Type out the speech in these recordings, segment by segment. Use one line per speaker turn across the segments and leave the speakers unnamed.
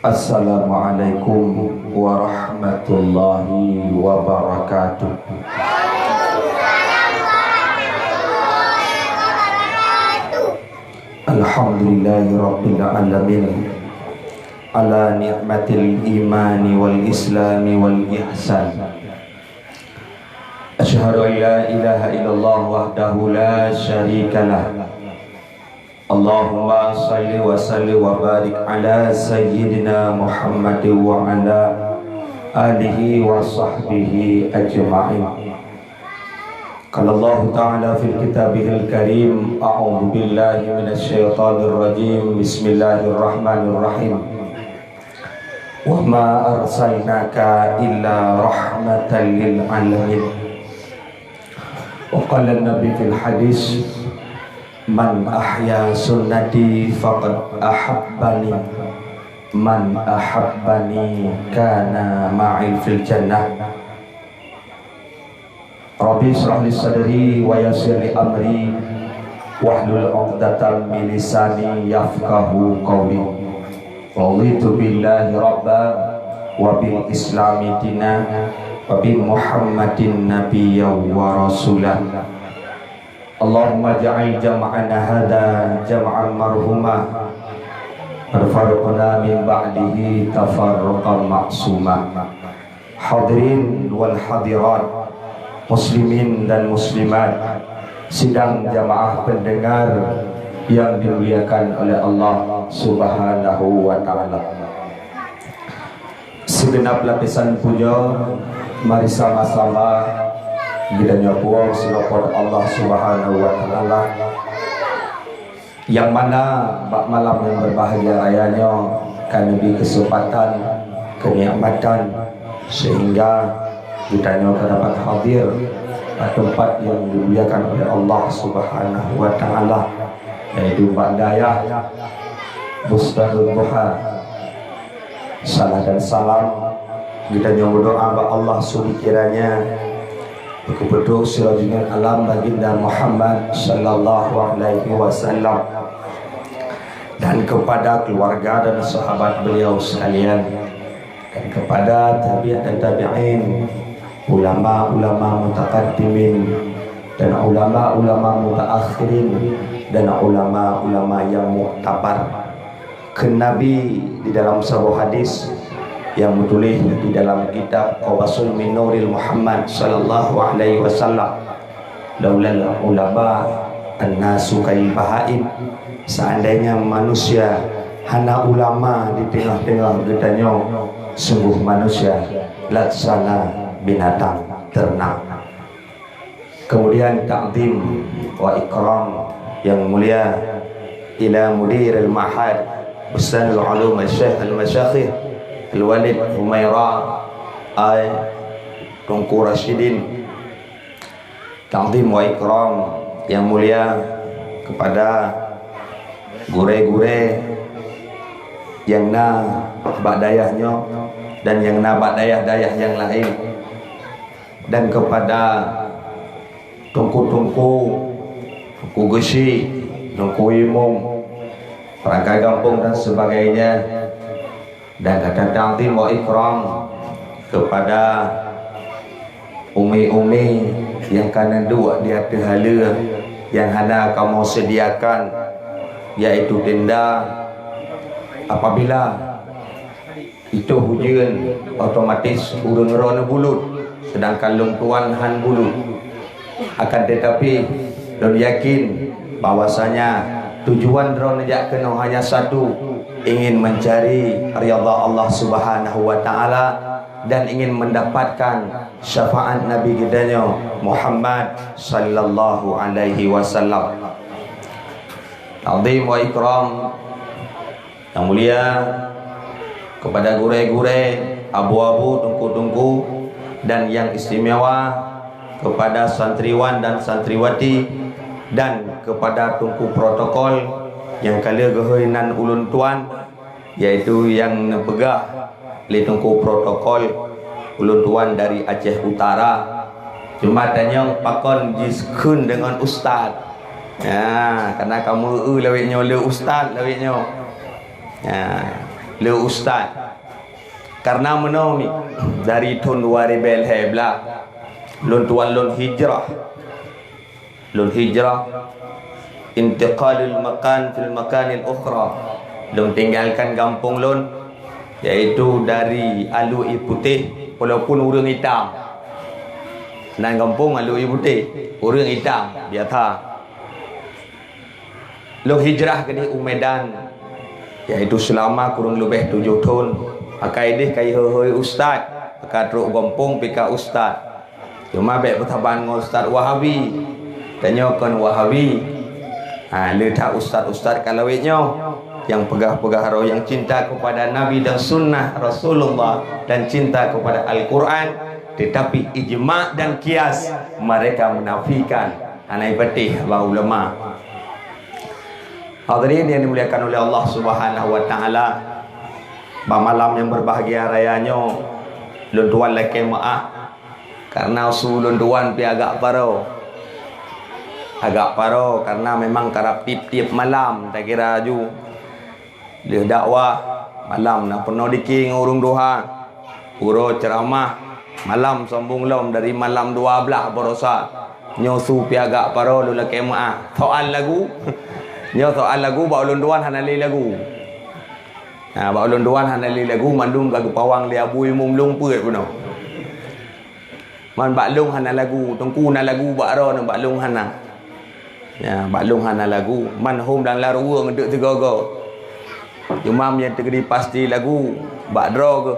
Assalamualaikum warahmatullahi wabarakatuh. Alhamdulillahi rabbil alamin ala ni'matil imani wal islami wal ihsan. Asyhadu an la ilaha illallah wahdahu la syarikalah. Allahumma salli wa salli wa barik ala sayyidina Muhammad wa ala alihi wa sahbihi ajma'in. Qala Allah ta'ala fil kitabihil karim, a'udzu billahi minasy syaithanir rajim. Bismillahirrahmanirrahim. Wa ma arsalnaka illa rahmatan lil alamin. Wa qala an-nabi fil hadis, man ahya sunnati faqad ahabbani, man ahabbani kana ma'i fil jannah. Rabbi shrah li sadri wa yassir li amri wahlul 'uqdatam min lisani yafqahu qawli. Raditu billahi rabba wa bil islami dina wa bi Muhammadin nabiyyan wa rasulan. Allahumma ja'al jam'ana hadha jam'an marhuma warfarqna min ba'dihi tafarruqan ma'suma. Hadirin wal hadirat, muslimin dan muslimat, sidang jamaah pendengar yang dimuliakan oleh Allah Subhanahu wa ta'ala. Segenap lapisan puja mari sama-sama kita nyapuang silapon Allah Subhanahu wa ta'ala, yang mana bak malam yang berbahagia rayanya kan lebih kesempatan, kenikmatan, sehingga kita dapat hadir pada tempat yang dimuliakan oleh Allah Subhanahu wa ta'ala, yaitu Ba'dayah Bustadul Duha. Salah dan salam kita berdoa kepada Allah suri kiranya berkebetul sirajul alam baginda Muhammad sallallahu alaihi wasallam, dan kepada keluarga dan sahabat beliau sekalian, dan kepada tabi'at dan tabi'in, ulama-ulama mutaqaddimin dan ulama-ulama mutaakhirin, dan ulama-ulama yang muktabar. Kenabi di dalam sebuah hadis yang ditulis di dalam kitab Qawasul min Nuril Muhammad sallallahu alaihi wasallam, laulal ulama an-nasu kal bahaim, seandainya manusia hana ulama di tengah-tengah gedanya, sungguh manusia laksana binatang ternak. Kemudian ta'zim wa ikram yang mulia ila mudiril mahad Bustanul Ulum al-Syekh al-Masyakhih Al-Walid Humaira ay Tungku Rashidin. Ta'zim wa ikram yang mulia kepada gure-gure yang na Ba'dayahnya dan yang na Ba'dayah-dayah yang lain, dan kepada tungku-tungku, tungku gesi, tungku imum, perangkat kampung dan sebagainya. Dan kata ta'zim wa ikram kepada umi-umi yang kanan dua di atas hala yang hana kamu sediakan, yaitu tenda. Apabila itu hujan, otomatis urang rona bulut, sedangkan lungtuan han bulut. Akan tetapi don yakin bahwasanya tujuan drone jak kena hanya satu, ingin mencari ridha Allah Subhanahu wa ta'ala dan ingin mendapatkan syafaat Nabi kita Muhammad sallallahu alaihi wasallam. Ta'zim wa ikram yang mulia kepada gure-gure, abu-abu, tungku-tungku, dan yang istimewa kepada santriwan dan santriwati, dan kepada tungku protokol yang kala geheunan ulun tuan, yaitu yang pegah li tungku protokol ulun tuan dari Aceh Utara. Cuma tanya pakon jiskun dengan ustaz. Ya, karena kamu leweknya le ustaz leweknya. Ya, le ustaz karena menomi dari tahun 2012 lon tuan lon hijrah intiqalul makan fil makanil ukhra, lon tinggalkan kampung lon iaitu dari Alui Putih walaupun urang hitam nan kampung Alui Putih urang hitam biasa lon hijrah ke di Medan iaitu selama kurang lebih 7 tahun pakai deh kai hoi ustaz pakai truk gompong pika ustaz cuma baik bertaban dengan ustaz Wahabi tanya kan Wahabi letak ustaz-ustaz kalawitnya yang pegah-pegah roh yang cinta kepada Nabi dan sunnah Rasulullah dan cinta kepada Al-Quran, tetapi ijma' dan kias mereka menafikan. Anai petih bah ulama. Hadirin yang dimuliakan oleh Allah Subhanahu wa taala, malam yang berbahagia rayanya lunduan laki maaf karena usul lunduan pi agak paro karena memang karap tip-tip malam tak kira ju dia dakwah malam nak penuh diking urung duha uro ceramah malam sombong lom dari malam 12 berosa nyosu pi agak paro lu laki maaf soal lagu soal lagu ba ulun duan hanali lagu ba ulun duan hanali lagu mandum lagu pawang dia bui mumlung puet puno man ba lung hana lagu tungku na lagu ba ro na ba lung hana ya baklung hana lagu manhum dan larua ngeduk tegaga imam yang tegedi pasti lagu bakdro ke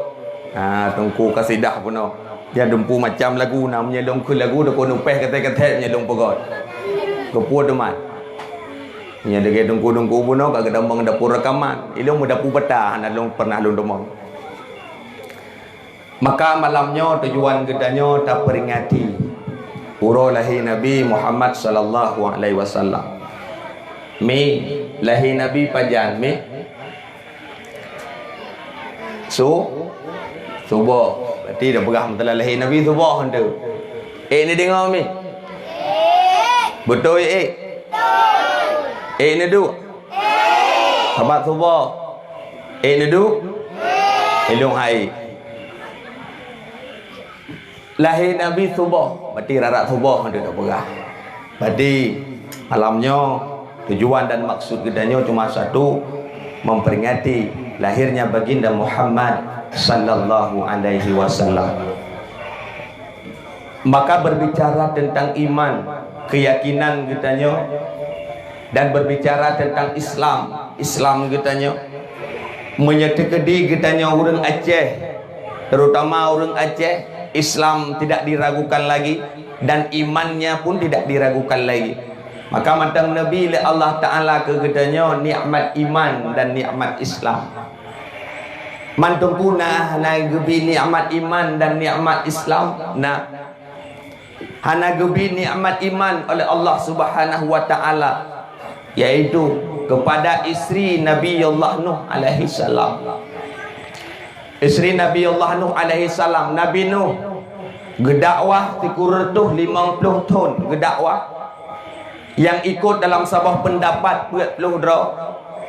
tungku kasidah puno dia dempu macam lagu namanya long ke lagu dak kono peh kata-kata nya long pegot kepu demat nya dege dengku-dengku puno kag dambang dapur rekaman ilung dapur peta hana long pernah long domong maka malamnya tujuan gedanya tak peringati uro lahir Nabi Muhammad sallallahu alaihi wasallam. Mi lahir Nabi pajan mi. Subuh. Berarti dah pegah telah lahir Nabi subuh hendak. Ni dengar mi. Betul Betul. Ni duk. Sabat subuh. Ni duk. Ilung hai. Lahir Nabi subuh, berarti rarat subuh dia tak perah. Berarti malamnya tujuan dan maksud gedanya cuma satu, memperingati lahirnya baginda Muhammad sallallahu alaihi wasallam. Maka berbicara tentang iman, keyakinan gedanya dan berbicara tentang Islam gedanya menyertai gedanya orang Aceh, terutama orang Aceh. Islam tidak diragukan lagi dan imannya pun tidak diragukan lagi. Maka matang Nabi oleh Allah Ta'ala kegedanya nikmat iman dan nikmat Islam. Mantung punah hana gebi nikmat iman dan nikmat Islam. Nah, hana gebi nikmat iman oleh Allah Subhanahu wa Ta'ala, yaitu kepada isteri Nabi Allah Nuh alaihi salam. Isteri Nabi Allah Nuh alaihi salam, Nabi Nuh gedakwah tikurtuh 50 tahun gedakwah yang ikut dalam sabah pendapat 40 dra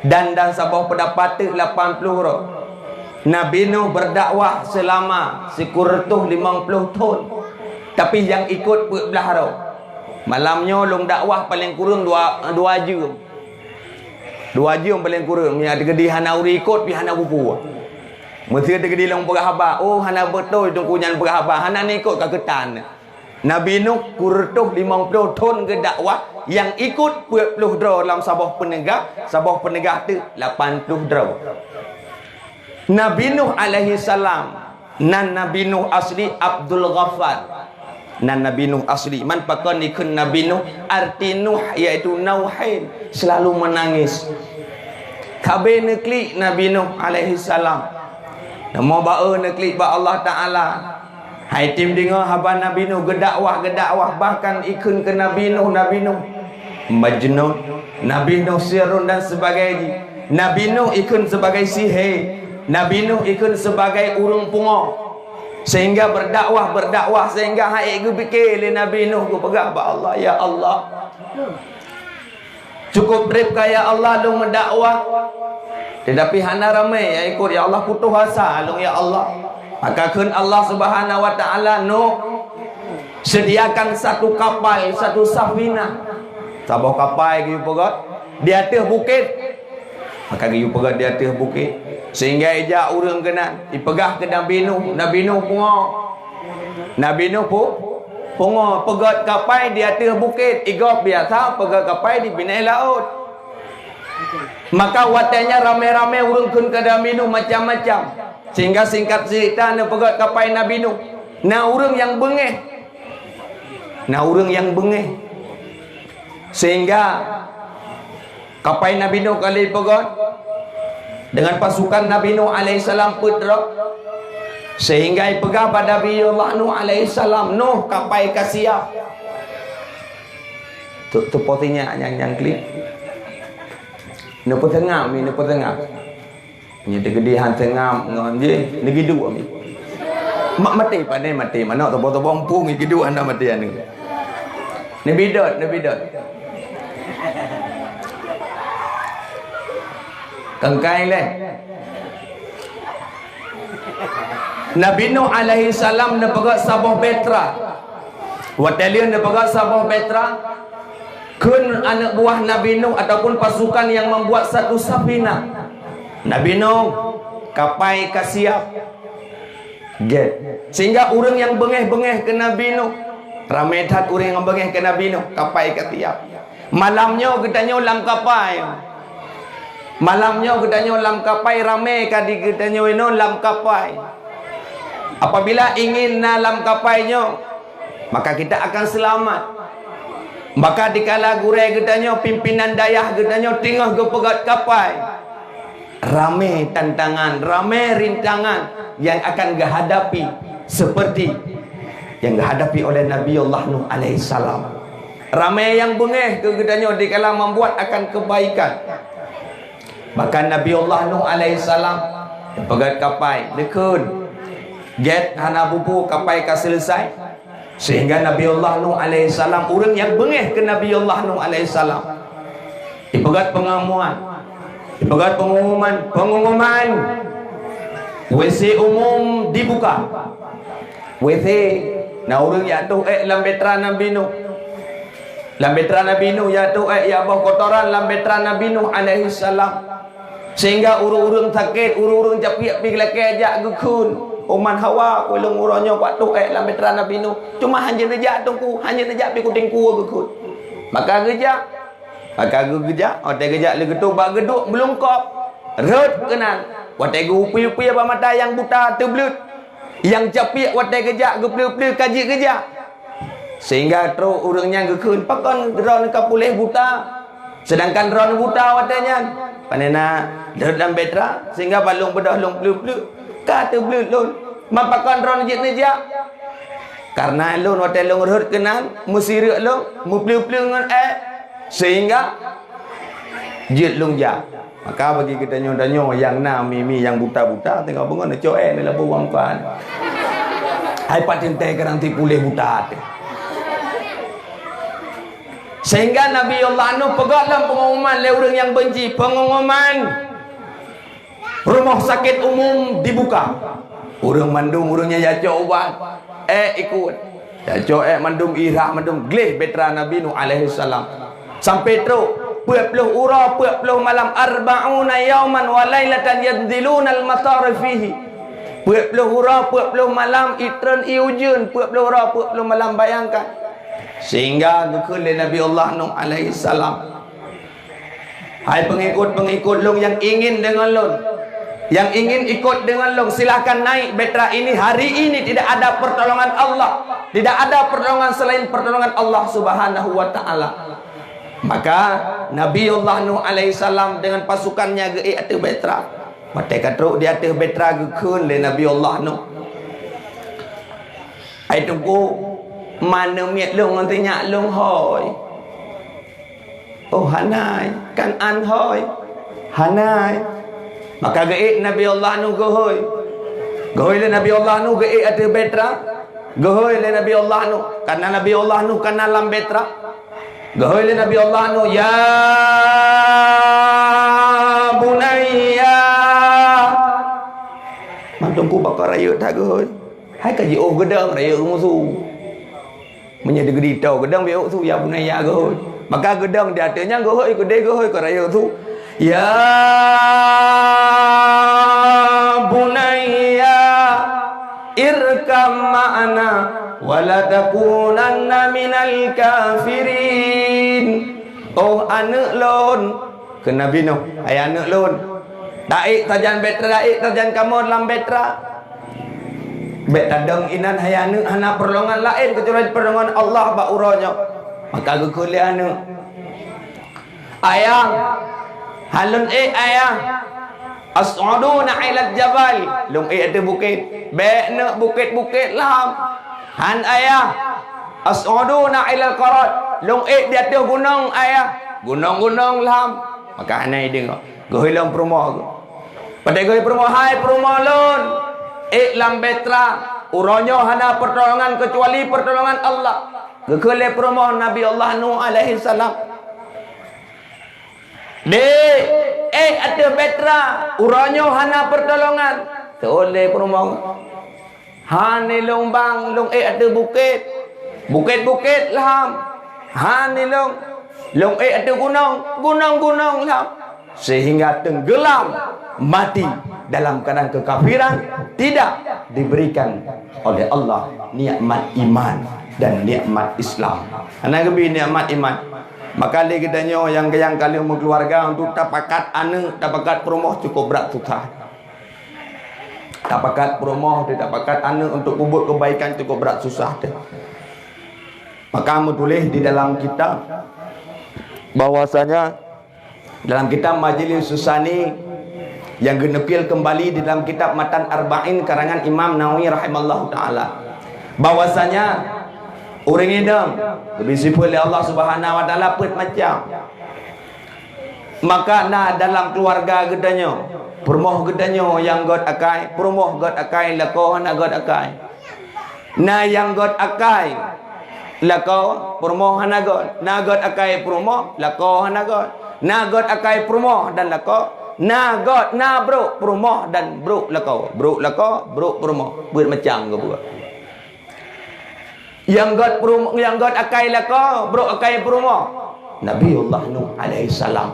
dan sabah pendapat 80 dra. Nabi Nuh berdakwah selama tikurtuh 50 tahun tapi yang ikut 14 dra. Malamnya long dakwah paling kurang 2 jam. 2 jam paling kurang yang gedi hana uri ikut pi hana bupu. Mesti ada gedi long perhabar. Oh hana betul itu kunyan perhabar. Hana ni ikut ke ketan. Nabi Nuh kurtuh 50 tahun ke dakwah yang ikut 40 dra dalam sabah penegak tu 80 dra. Nabi Nuh alaihi salam nan Nabi Nuh asli Abdul Ghaffar. Nan Nabi Nuh asli man pakon ikun Nabi Nuh arti Nuh iaitu nauhin, selalu menangis. Kabe neklik Nabi Nuh alaihi salam. Namo bae neklik ba Allah Taala. Hai tim dengar haba Nabi Nuh gedakwah bahkan ikun ke Nabi Nuh Majnun, Nabi Nuh sirun dan sebagainya. Nabi Nuh ikun sebagai sihir, Nabi Nuh ikun sebagai urung pungo. Sehingga berdakwah sehingga hai ku fikir le Nabi Nuh ku pegah ba Allah, ya Allah. Cukup rip kaya Allah lu mendakwah. Tetapi hana ramai yang ikut ya Allah putus asa lu ya Allah. Maka kun Allah Subhanahu wa taala sediakan satu kapal, satu safina. Sabah kapal gitu pegat di atas bukit. Maka gitu pegat di atas bukit. Sehingga ejak urang kena dipegah ke Nabi Nuh. Nabi Nuh pungo. Nabi Nuh pungo pegat kapal di atas bukit. Igop biasa pegat kapal di pinggir laut. Maka watanya rame-rame urang kun ke Nabi Nuh macam-macam. Sehingga singkat cerita na pegat kapal Nabi Nuh. Nah urang yang bengeh. Sehingga kapal Nabi Nuh kali pegat dengan pasukan Nabi Nuh alaihissalam putra. Sehingga ipegah pada Nabi Allah Nuh alaihissalam. Nuh kapal kasiap. Tu potinya yang klip. Nuh petengah mi, nuh petengah. Ni tegedihan tengah ngon je, negeri dua mi. Mak mati pandai mati, mana topo-topo empung iki dua anda mati anu. Nabi Daud. Kengkai le. Nabi Nuh alaihi salam na pegat Sabah Petra. Watalian na pegat Sabah Petra. Kun anak buah Nabi Nuh ataupun pasukan yang membuat satu safina. Nabi Nuh kapai kasiap. Get. Sehingga orang yang bengeh-bengeh ke Nabi Nuh. Ramai tat orang yang bengeh ke Nabi Nuh kapai kasiap. Malamnya katanya lam kapai. Malamnya katanya lam kapai ramai kadi katanya ino lam kapai. Apabila ingin na lam kapainya, maka kita akan selamat. Maka dikala gurai katanya pimpinan dayah katanya tinggal ke pegat kapai. Ramai tantangan, ramai rintangan yang akan dihadapi seperti yang dihadapi oleh Nabi Allah Nuh alaihissalam. Ramai yang bengeh kegedannya dikala membuat akan kebaikan. Bahkan Nabi Allah Nuh alaihissalam pegat kapai dekun get hana bubu kapai ka selesai. Sehingga Nabi Allah Nuh alaihissalam orang yang bengeh ke Nabi Allah Nuh alaihissalam dipegat pengamuan, dipegat pengumuman WC umum dibuka. WC nah orang jatuh lambetra Nabi Nuh. Lambetra Nabi Nuh jatuh ya bah kotoran lambetra Nabi Nuh alaihi salam. Sehingga urung-urung sakit, urung-urung japiak pi leke ajak gukun. Oman Hawa kulung uronyo waktu lambetra Nabi Nuh. Cuma hanya nejak tungku, hanya nejak pi kuting ku gukun. Maka gejak. Maka gejak, otak gejak le getu bak geduk belum kop. Rut kenan. Watai upi-upi apa mata yang buta terbelut. Yang japiak watai gejak gepleu-pleu kaji gejak. Sehingga terus urangnya gekun pakon ron kapuleh buta. Sedangkan ron buta watanya panena dalam betra sehingga balung bedah long pleu-pleu kata belut lon. Mapakon ron nejak. Karena lon watai long rut kenan musirek long mu pleu-pleu ngan sehingga jit long jak. Maka bagi kita nyodanyo yang na mimi yang buta-buta tengok bunga nak coek ni lah buang kan. Hai patin teh kerang tipuleh buta. Sehingga Nabi Allah Nuh pegat dalam pengumuman le orang yang benci, pengumuman rumah sakit umum dibuka. Orang mandung urangnya jacok ubat. Ikut. Jacok mandung irah mandung gleh betra Nabi Nuh alaihi salam. Sampai terus 40 ura 40 malam 40 yauman wa lailatan yanziluna al-matar fihi. 40 ura 40 malam itren iujun 40 ura 40 malam bayangkan. Sehingga dukul Nabi Allah Nuh alaihi salam. Hai pengikut-pengikut long yang ingin dengan long, yang ingin ikut dengan long, silahkan naik betra ini. Hari ini tidak ada pertolongan Allah, tidak ada pertolongan selain pertolongan Allah Subhanahu wa taala. Maka Nabi Allah Nuh alaihi salam dengan pasukannya ke atas betra. Mereka teruk di atas betra gekun le Nabi Allah Nuh. Ai tunggu mana miat long nanti nyak long hoi. Oh hanai kan an hoi. Hanai. Maka geik Nabi Allah Nuh gohoi. Gohoi le Nabi Allah Nuh geik atas betra. Gohoi le Nabi Allah Nuh. Karena Nabi Allah Nuh kana lam betra. Gahoi Nabi Allah anu ya bunayya. Mantungku bakal raya tak gahoi. Hai kaji oh gedang raya musuh. Menjadi geditau gedang biok tu ya bunayya gahoi. Maka gedang dia artinya gahoi gede gahoi ke raya tu. Ya bunayya irkam ma'ana wala takunanna minal kafirin. Oh anak lon ke Nabi Nuh, hai anak lon. Daik tajan betra, daik tajan kamu dalam betra. Bet tadang inan hai anak hana pertolongan lain kecuali pertolongan Allah ba uranya. Maka gekuli anak. Ayah halun ayah as'uduna ila jabal lum ada bukit bekna bukit-bukit lam han ayah as'uduna ila qarat lum di atas gunung ayah gunung-gunung lam. Maka anai dengar gohilang perumah pada gohi perumah hai perumah lun lam betra uronyo hana pertolongan kecuali pertolongan Allah. Gekele perumah Nabi Allah Nuh alaihi salam ada betra uranyo hana pertolongan oleh perumah hani lombang long ada bukit bukit-bukit lam hani long ada gunung lam sehingga tenggelam mati dalam keadaan kekafiran, tidak diberikan oleh Allah nikmat iman dan nikmat Islam. Anak lebih nikmat iman. Maka dia kitanya yang kali umur keluarga untuk tapakat anak, tapakat perumah cukup berat susah. Tapakat perumah, tapakat anak untuk kubur kebaikan cukup berat susah. Maka kamu tulis di dalam kitab bahwasanya dalam kitab Majlis Susani yang genukil kembali di dalam kitab Matan Arba'in karangan Imam Nawawi rahimallahu taala bahwasanya orang edam lebih sifat oleh Allah Subhanahu wa taala put macam maka nah dalam keluarga gedanya permoh gedanya yang god akai permoh god akai lako na god akai nah yang god akai lako permoh na god akai permoh lako na god akai permoh dan lako na bro permoh dan bro lako bro permoh buat macam ke buat yang god akai lako bro akai permoh Nabiullah Nuh alaihi salam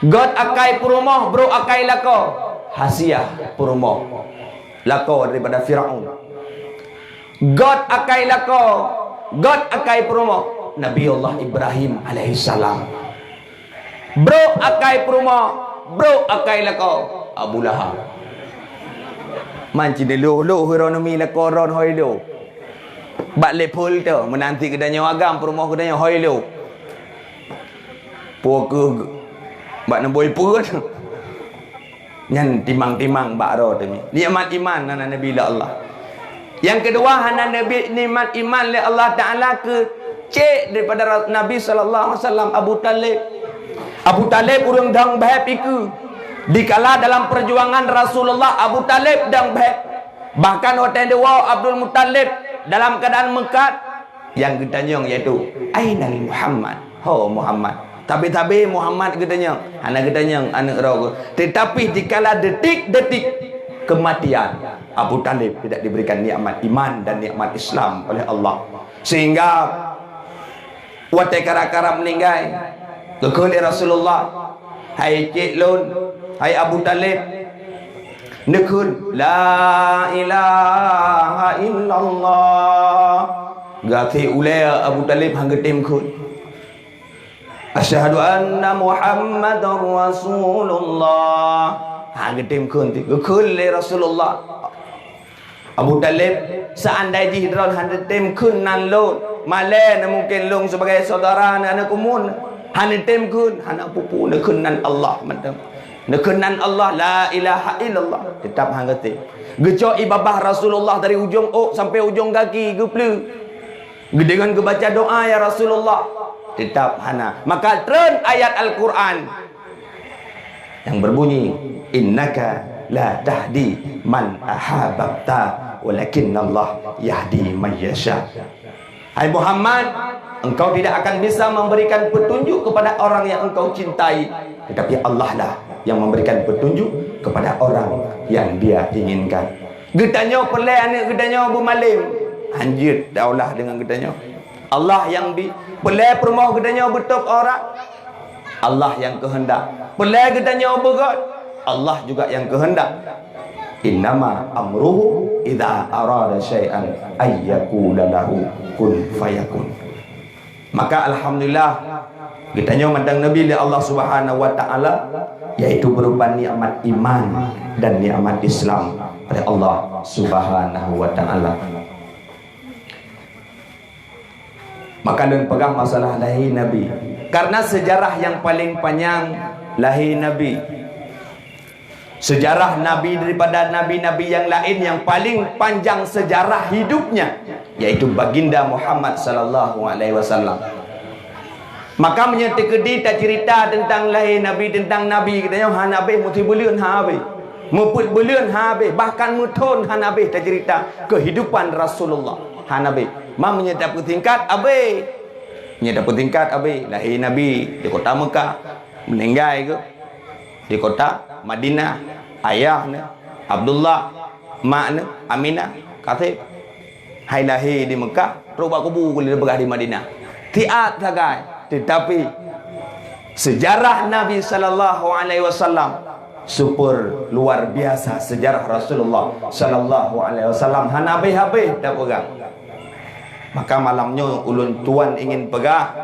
god akai permoh bro akai lako hasiah permoh lako daripada Firaun god akai lako god akai permoh Nabiullah Ibrahim alaihi salam bro akai permoh bro akai lako Abu Lahab manci de lo hironomi lako ron hoido bak lepul tu menanti kedanya agam perumah kedanya hoilo puak bak namboi pun nyan timang-timang bak ro tu nikmat iman anak Nabi Allah. Yang kedua anak Nabi nikmat iman oleh Allah Taala ke cek daripada Nabi sallallahu alaihi wasallam Abu Talib urang dang bae piku dikala dalam perjuangan Rasulullah Abu Talib dang bae bahkan hotel dewa Abdul Muttalib dalam keadaan mekat yang ditanya iaitu ainal Muhammad Muhammad tapi Muhammad katanya anak katanya anak raga tetapi dikala detik-detik kematian Abu Talib tidak diberikan nikmat iman dan nikmat Islam oleh Allah sehingga watai kara-kara meninggal kekali Rasulullah hai cik lun hai Abu Talib nekun la ilaha illallah gati ulaya Abu Talib hangga tim kun asyhadu anna Muhammadar Rasulullah hangga tim kun gekul le Rasulullah Abu Talib seandai dihidral hangga tim kun nan lo male mungkin long sebagai saudara anak kumun hangga tim kun hana pupu nekun nan Allah madam nekenan Allah la ilaha illallah tetap hang gati geco ibabah Rasulullah dari ujung sampai ujung kaki geple dengan kebaca doa ya Rasulullah tetap hana maka tren ayat Al-Quran yang berbunyi innaka la tahdi man ahabbta walakinnallah yahdi man yasha hai Muhammad engkau tidak akan bisa memberikan petunjuk kepada orang yang engkau cintai, tetapi Allah lah yang memberikan petunjuk kepada orang yang dia inginkan. Getanya pelai anak getanya bermalim, anjir daulah dengan getanya. Allah yang pelai permoh getanya betok orang, Allah yang kehendak. Pelai getanya begot, Allah juga yang kehendak. Innama amruhu idza arada syai'an ayyakula lahu kun fayakun. Maka alhamdulillah kitanya mandang Nabi oleh Allah Subhanahu wa taala, yaitu berupa nikmat iman dan nikmat Islam oleh Allah Subhanahu wa taala. Maka dan pegang masalah lahir Nabi, karena sejarah yang paling panjang lahir Nabi. Sejarah Nabi daripada Nabi-Nabi yang lain yang paling panjang sejarah hidupnya, yaitu baginda Muhammad sallallahu alaihi wasallam. Maka menyetikedi tak cerita tentang lahir Nabi, tentang Nabi katanya ha Nabi mesti belian ha habis. Muput belian ha habis, bahkan muton ha Nabi tak cerita kehidupan Rasulullah ha Nabi. Ma menyedap tingkat habis. Menyedap tingkat habis lahir Nabi di kota Mekah, meninggal ke di kota Madinah, ayahnya Abdullah, maknya Aminah, kata hai lahir di Mekah, roba kubu kulit berada di Madinah. Tiat sagai, tetapi sejarah Nabi sallallahu alaihi wasallam super luar biasa. Sejarah Rasulullah sallallahu alaihi wasallam han habis-habis tak pegang. Maka malamnya ulun tuan ingin pegang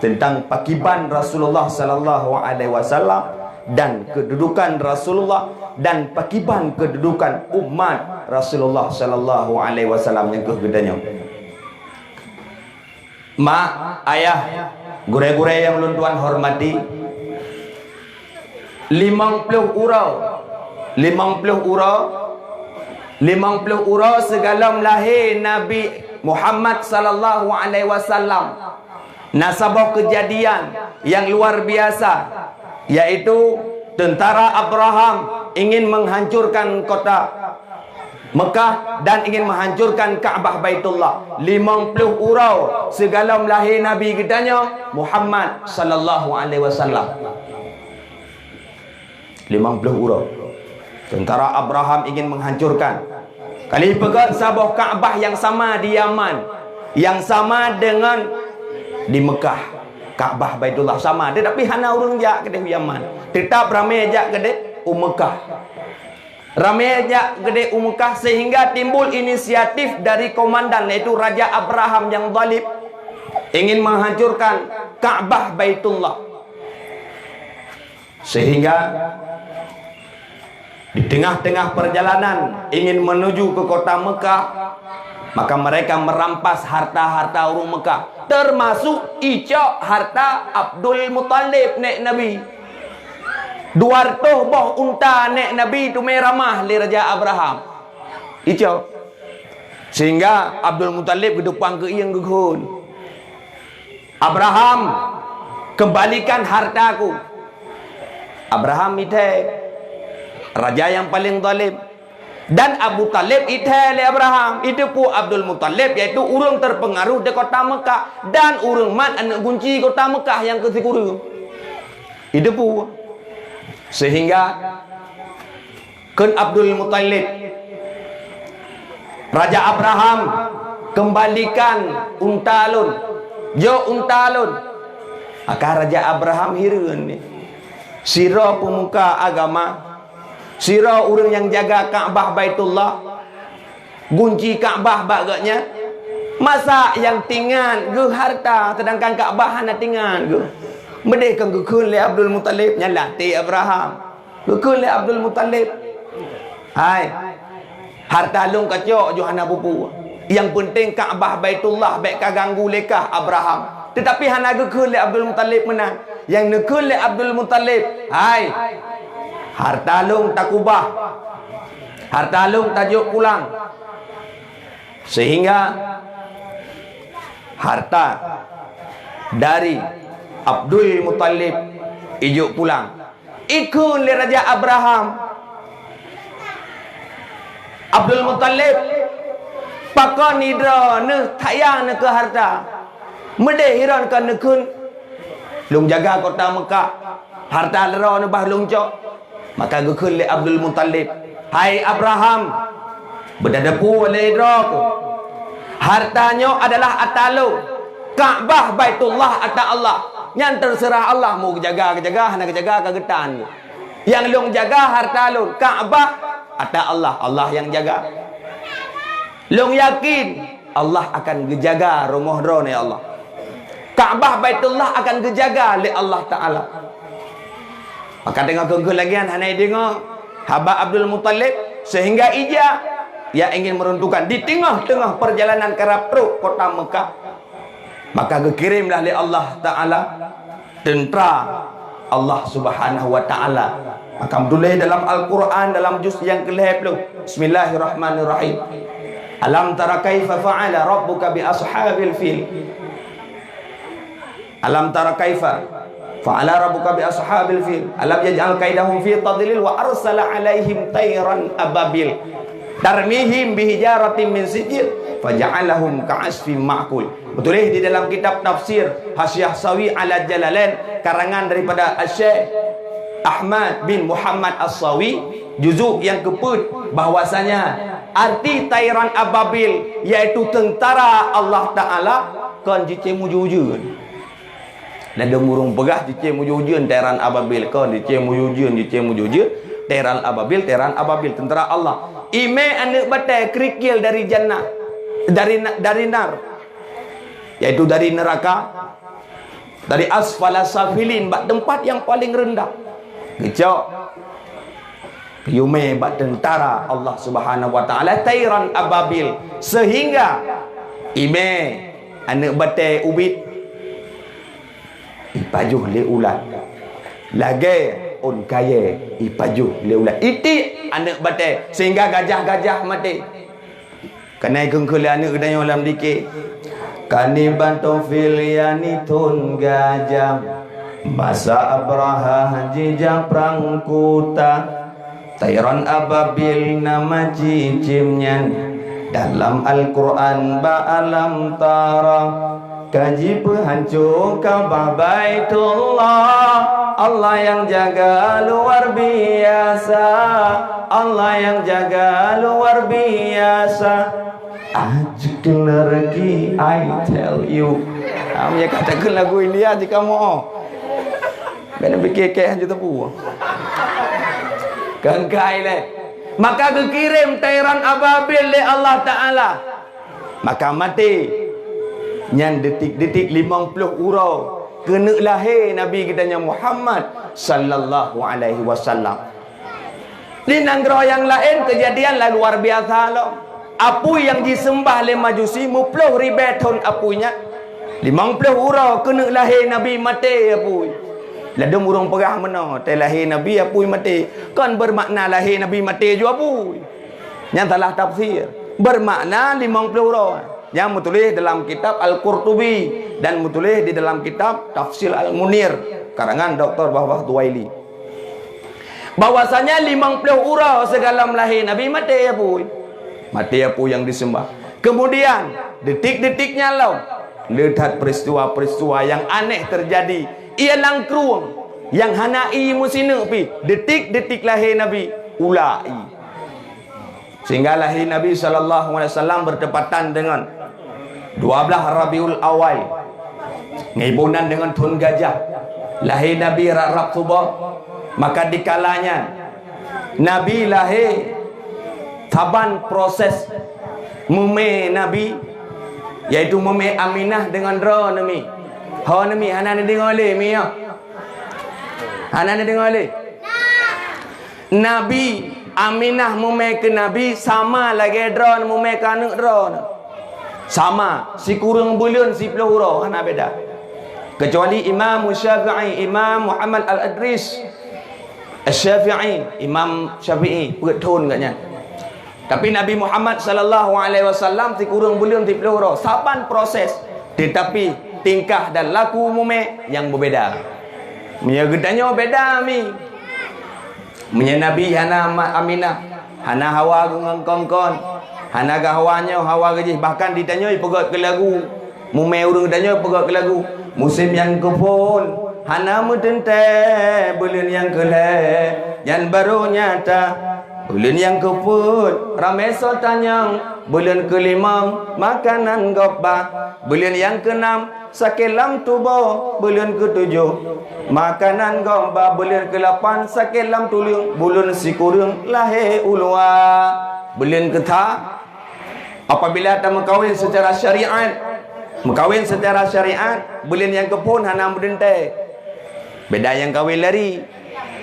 tentang pakiban Rasulullah sallallahu alaihi wasallam dan kedudukan Rasulullah dan pakiban kedudukan umat Rasulullah sallallahu alaihi wasallam yang kegedanya. Mak, ayah, gure-gure yang ulun tuan hormati, 50 urau segala lahir Nabi Muhammad sallallahu alaihi wasallam. Nasabah kejadian yang luar biasa, yaitu tentara Abraham ingin menghancurkan kota Mekah dan ingin menghancurkan Kaabah Baitullah. 50 urau segala lahir Nabi kitanya Muhammad sallallahu alaihi wasallam. 50 urau tentara Abraham ingin menghancurkan. Kali pegat sabah Kaabah yang sama di Yaman, yang sama dengan di Mekah. Kaabah Baitullah sama, tetapi hana urang jak ke Yaman. Tetap ramai jak ke Mekah. Ramai jak ke Mekah sehingga timbul inisiatif dari komandan, yaitu Raja Abraham yang zalim, ingin menghancurkan Kaabah Baitullah. Sehingga di tengah-tengah perjalanan ingin menuju ke kota Mekah, maka mereka merampas harta-harta orang Mekah, termasuk icak harta Abdul Muttalib nek Nabi. 200 boh unta nek Nabi tu meramah li Raja Abraham. Icak. Sehingga Abdul Muttalib ke depan ke yang geghun. Abraham, kembalikan hartaku. Abraham ite raja yang paling zalim. Dan Abu Talib ithai Abraham, itu pu Abdul Muttalib, yaitu urang terpengaruh di kota Mekah dan urang mat anak kunci kota Mekah yang kesikuru. Itu pu sehingga kan Abdul Muttalib, Raja Abraham kembalikan untalun, jo untalun. Maka Raja Abraham hireun ni. Sira pemuka agama, sira orang yang jaga Kaabah Baitullah, kunci Kaabah bagaknya, masa yang tinggal ge harta sedangkan Kaabah hana tinggal ge. Medeh kan gekun le Abdul Muttalib nyala ti Abraham. Gekun le Abdul Muttalib. Hai. Harta long kacok jo hana pupu. Yang penting Kaabah Baitullah baik kaganggu lekah Abraham. Tetapi hana gekun le Abdul Muttalib menang. Yang nekun le Abdul Muttalib, hai. Harta long takubah, harta long tajuk pulang, sehingga harta dari Abdul Muttalib ijuk pulang ikun le Raja Abraham. Abdul Muttalib pakon nidra ne tayang ne ke harta, Medehiran kan nekun lung jaga kota Mekah, harta lera nebah lung cok. Maka gekun le Abdul Muttalib, hai Abraham, berdadapu oleh idrak, hartanya adalah atalu, Kaabah Baitullah ata Allah. Yang terserah Allah mau jaga hana jaga kagetan. Yang lung jaga harta lung, Kaabah ata Allah, Allah yang jaga. Lung yakin Allah akan gejaga rumah drone ya Allah. Kaabah Baitullah akan gejaga oleh Allah Ta'ala. Maka dengan kegel lagi hanai dengar haba Abdul Muttalib sehingga ija ia ingin meruntuhkan di tengah-tengah perjalanan kerap perut kota Mekah. Maka dikirimlah oleh Allah Ta'ala tentera Allah Subhanahu wa Ta'ala. Maka menulis dalam Al-Quran dalam juz yang ke-10. Bismillahirrahmanirrahim. Alam tara kaifa fa'ala rabbuka bi ashabil fil. Alam tara kaifa fa'ala rabbuka bi ashabil fil. Alam yaj'al kaidahum fi tadlil wa arsala alaihim tayran ababil. Tarmihim bihijaratin min sijil faja'alahum ka'asfin ma'kul. Betul di dalam kitab tafsir Hasyiah Sawi ala Jalalain karangan daripada Syekh Ahmad bin Muhammad As-Sawi juzuk yang ke-4 bahwasanya arti tayran ababil yaitu tentara Allah Ta'ala kan jicem ujun. Dan ada murung pegah jicem ujun tayran ababil kan jicem ujun tayran ababil tentara Allah. Ime anak batai kerikil dari jannah dari nar yaitu dari neraka, dari asfala safilin bak tempat yang paling rendah. Kecok yume bak tentara Allah Subhanahu wa Ta'ala tayran ababil sehingga ime anak batai ubit ipajuh le ulat lagi on kaya ipajuh le ulat iti anak batai sehingga gajah-gajah mati kanai kengkele anak kedanya dalam dikit kaniban tofiliani tun gajah masa abraha jijak perang kuta tayran ababil nama cicimnya dalam Al-Quran ba'alam tara kaji pehancur Kaabah Baitullah. Allah yang jaga luar biasa, Allah yang jaga luar biasa. Ajukin lagi I tell you. Kamu katakan lagu ini aja kamu. Kena fikir aja tepu. Kengkai le. Maka kekirim tayran ababil le Allah Ta'ala. Maka mati. Yang detik-detik 50 urau kena lahir Nabi kitanya Muhammad sallallahu alaihi wasallam. Di negara yang lain kejadian lah luar biasa loh. Apu yang disembah oleh Majusi 50 ribeton apunya 50 urau kena lahir Nabi mati apu. Lada murung perah mana tai lahir Nabi apu mati. Kan bermakna lahir Nabi mati juga apu. Yang salah tafsir. Bermakna 50 urau. Yang menulis dalam kitab Al-Qurtubi dan menulis di dalam kitab Tafsir Al-Munir karangan Dr. Bahwah Duwaili. Bahwasanya 50 urau segala lahir Nabi mati apu. Mati apu yang disembah. Kemudian detik-detiknya lau lihat peristiwa-peristiwa yang aneh terjadi. Ia langkruang yang hanai musina pi detik-detik lahir Nabi ulai. Sehingga lahir Nabi sallallahu alaihi wasallam bertepatan dengan 12 Rabiul Awal. Ngibunan dengan tun gajah. Lahir Nabi Rab Subah. Maka dikalanya Nabi lahir taban proses mume Nabi yaitu mume Aminah dengan Ra Nabi. Ha Nabi hana dengar le mi ya. Hana dengar le. Nabi Aminah mume ke Nabi sama lagi Ra mume ke anak Ra. Sama, si kurang bulan si puluh hurau hana beda. Kecuali Imam Syafi'i, Imam Muhammad Al-Adris Al-Syafi'i, Imam Syafi'i betul katnya. Tapi Nabi Muhammad sallallahu alaihi wasallam si kurang bulan si puluh hurau. Saban proses tetapi tingkah dan laku mume yang berbeza. Punya gedanya beda mi. Punya Nabi hana Aminah, hana Hawa dengan kongkon. Hana gahwanya hawa gaji bahkan ditanyai pegat ke lagu Mumai urang danyo perak ke lagu. Musim yang kepun hana mudente bulan yang kele yang baru nyata bulan yang kepun ramai sotanyang bulan kelima makanan gobah bulan yang keenam sakelam tubuh bulan ketujuh makanan gobah bulan ke-8 sakelam tuling bulan sikurung lahir ulwa bulan ketah apabila ada mengkawin secara syariat bulan yang kepun hana mudente beda yang kawin lari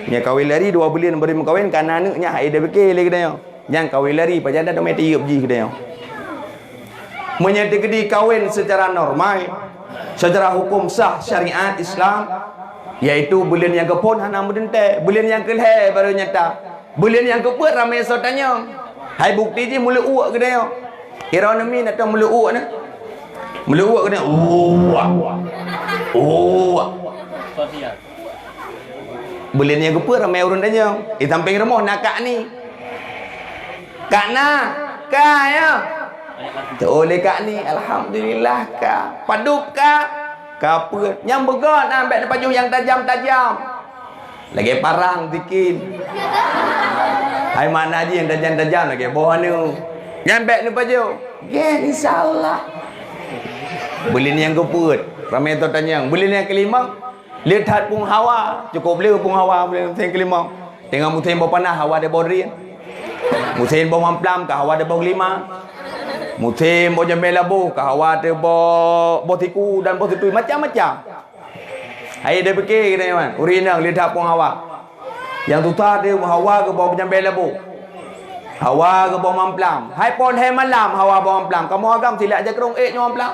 yang kawin lari 2 bulan baru mengkawin kan anaknya hai dah bekil lagi dah yang kawin lari pajan dah mai tiup ji dah menyati kedi kawin secara normal secara hukum sah syariat Islam iaitu bulan yang kepun hana mudente bulan yang keleh baru nyata bulan yang keput ramai sotanya hai bukti je mula uak ke dah kira nami nak tahu mula uak ni mula uak ke dah bulan yang keput ramai orang tanya samping rumah nak kak ni kak nak kak ya tak boleh kak ni alhamdulillah kak padup kak apa yang begot ambil baju yang tajam-tajam lagi parang dikit hai mana je yang tajam-tajam lagi bawah ni nyambil ni baju insyaAllah bulan yang keput ramai tu tanya bulan yang kelima lihat pung hawa cukup le pung hawa bulan yang kelima tengah musim berpanah hawa dia borin musim bermamplam ke hawa dia berlima musim berjambil labu ke hawa dia botiku dan botitui macam-macam hai dia fikir kita man urinang lihat pung hawa yang tutar dia hawa ke bawah berjambil labu hawa ke bawah mamplam hai pon hai malam hawa bawah mamplam kamu agam silap je kerong mamplam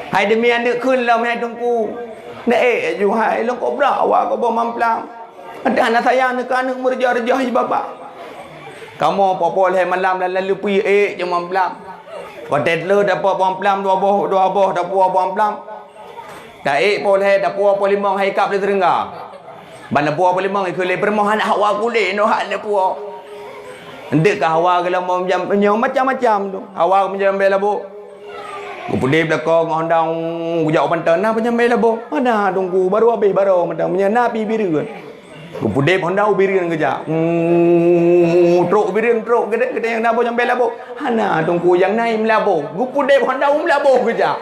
hai demi anak kun lah mai tungku nak ju hai long ko bra awak ko bom mamplang ada anak sayang nak anak merja-rejah je bapa kamu popol hai malam lalu pi je mamplang kotet le dapat mamplang dua boh dapat mamplang dah pol hai dapat pol limang hai kap dia terengah ban dapat pol limang ke le permoh anak awak kulit no hak le puo ndek ka hawa ke lamam jam macam-macam tu hawa menjam bela bu Kupudip belakang ngondang ujak pantan na penyambai labo. Mana tunggu baru habis baru macam punya napi biru. Kupudip honda ubirin kerja. Truk birin truk gede yang nabo nyambai labo. Hana tunggu yang naik melabo. Kupudip honda melabo kerja.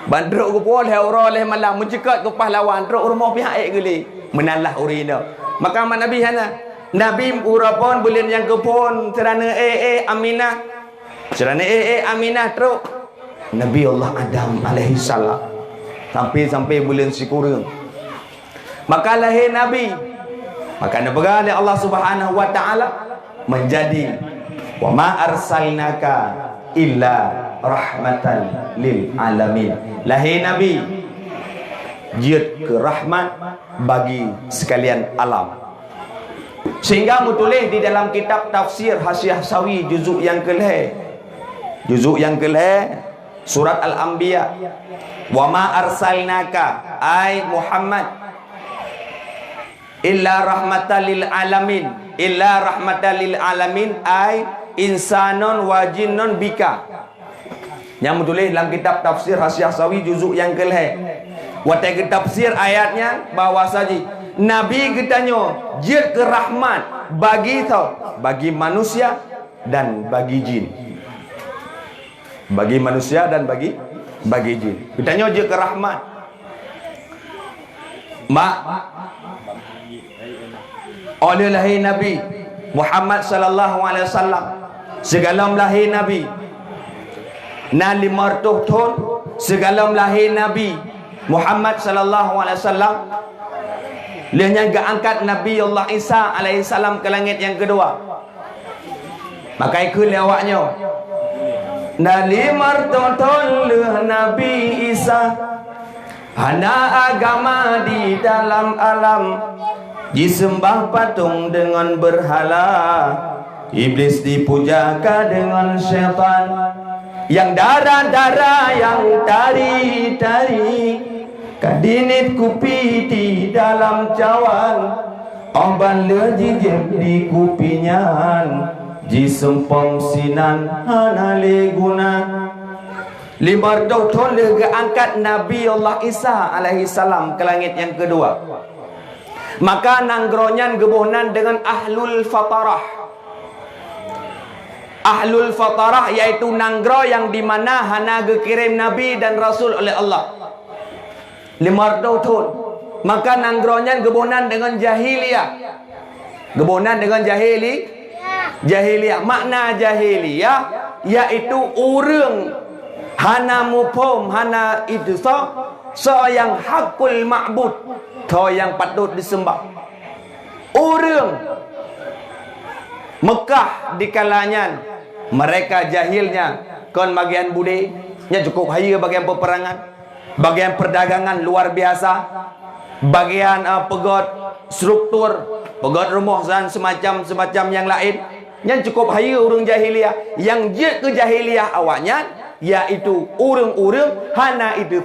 Bandruk kupol haura leh malam mencekat ke pahlawan truk rumah pihak geli. Menalah urina. Maka Nabi hana Nabi urapon bulan yang kepon kerana Aminah Cerana Aminah teruk Nabi Allah Adam alaihi salam sampai bulan sikurung maka lahir Nabi maka oleh Allah Subhanahu wa taala menjadi wa ma arsalnaka illa rahmatan lil alamin lahir Nabi jiat ke rahmat bagi sekalian alam sehingga mutulis di dalam kitab tafsir Hasyiah Sawi juzuk yang ke-11 surat Al-Anbiya wa ma arsalnaka ay Muhammad illa rahmatan lil alamin ay insanun wa jinnun bika yang menulis dalam kitab tafsir Hasyiah Sawi juzuk yang ke-11 watai tafsir ayatnya bahwa saja Nabi katanya jid ke rahmat bagi manusia dan bagi jin bagi manusia dan bagi jin. Katanya je ke rahmat. Oleh lahir Nabi Muhammad sallallahu alaihi wasallam segala lahir Nabi na 500 tahun segala lahir Nabi Muhammad sallallahu alaihi wasallam lehnya angkat Nabi Allah Isa alaihi salam ke langit yang kedua. Maka ikut awaknya Nali martoton Nabi Isa hana agama di dalam alam disembah patung dengan berhala iblis dipujakan dengan syaitan yang darah-darah yang tari-tari kadinit kupi di dalam cawan oban lejijib di kupinya ji sempong sinan hanale guna limar doh toleh ke angkat Nabi Allah Isa alaihi salam ke langit yang kedua. Maka nanggronyan gebohnan dengan ahlul fatarah. Ahlul fatarah yaitu nanggro yang dimana hana gekirim Nabi dan Rasul oleh Allah. Limar doh tol. Maka nanggronyan gebohnan dengan jahiliyah. Gebohnan dengan jahiliyah. Makna jahiliyah yaitu urang hana mupom hana itu so yang hakul ma'bud, so yang patut disembah. Urang Mekah di kalanya mereka jahilnya kon bagian budi nya cukup haya bagian peperangan, bagian perdagangan luar biasa, bagian pegot struktur, pegot rumah dan semacam yang lain yang cukup haya urang jahiliyah. Yang je ke jahiliyah awaknya yaitu urang-urang hana itu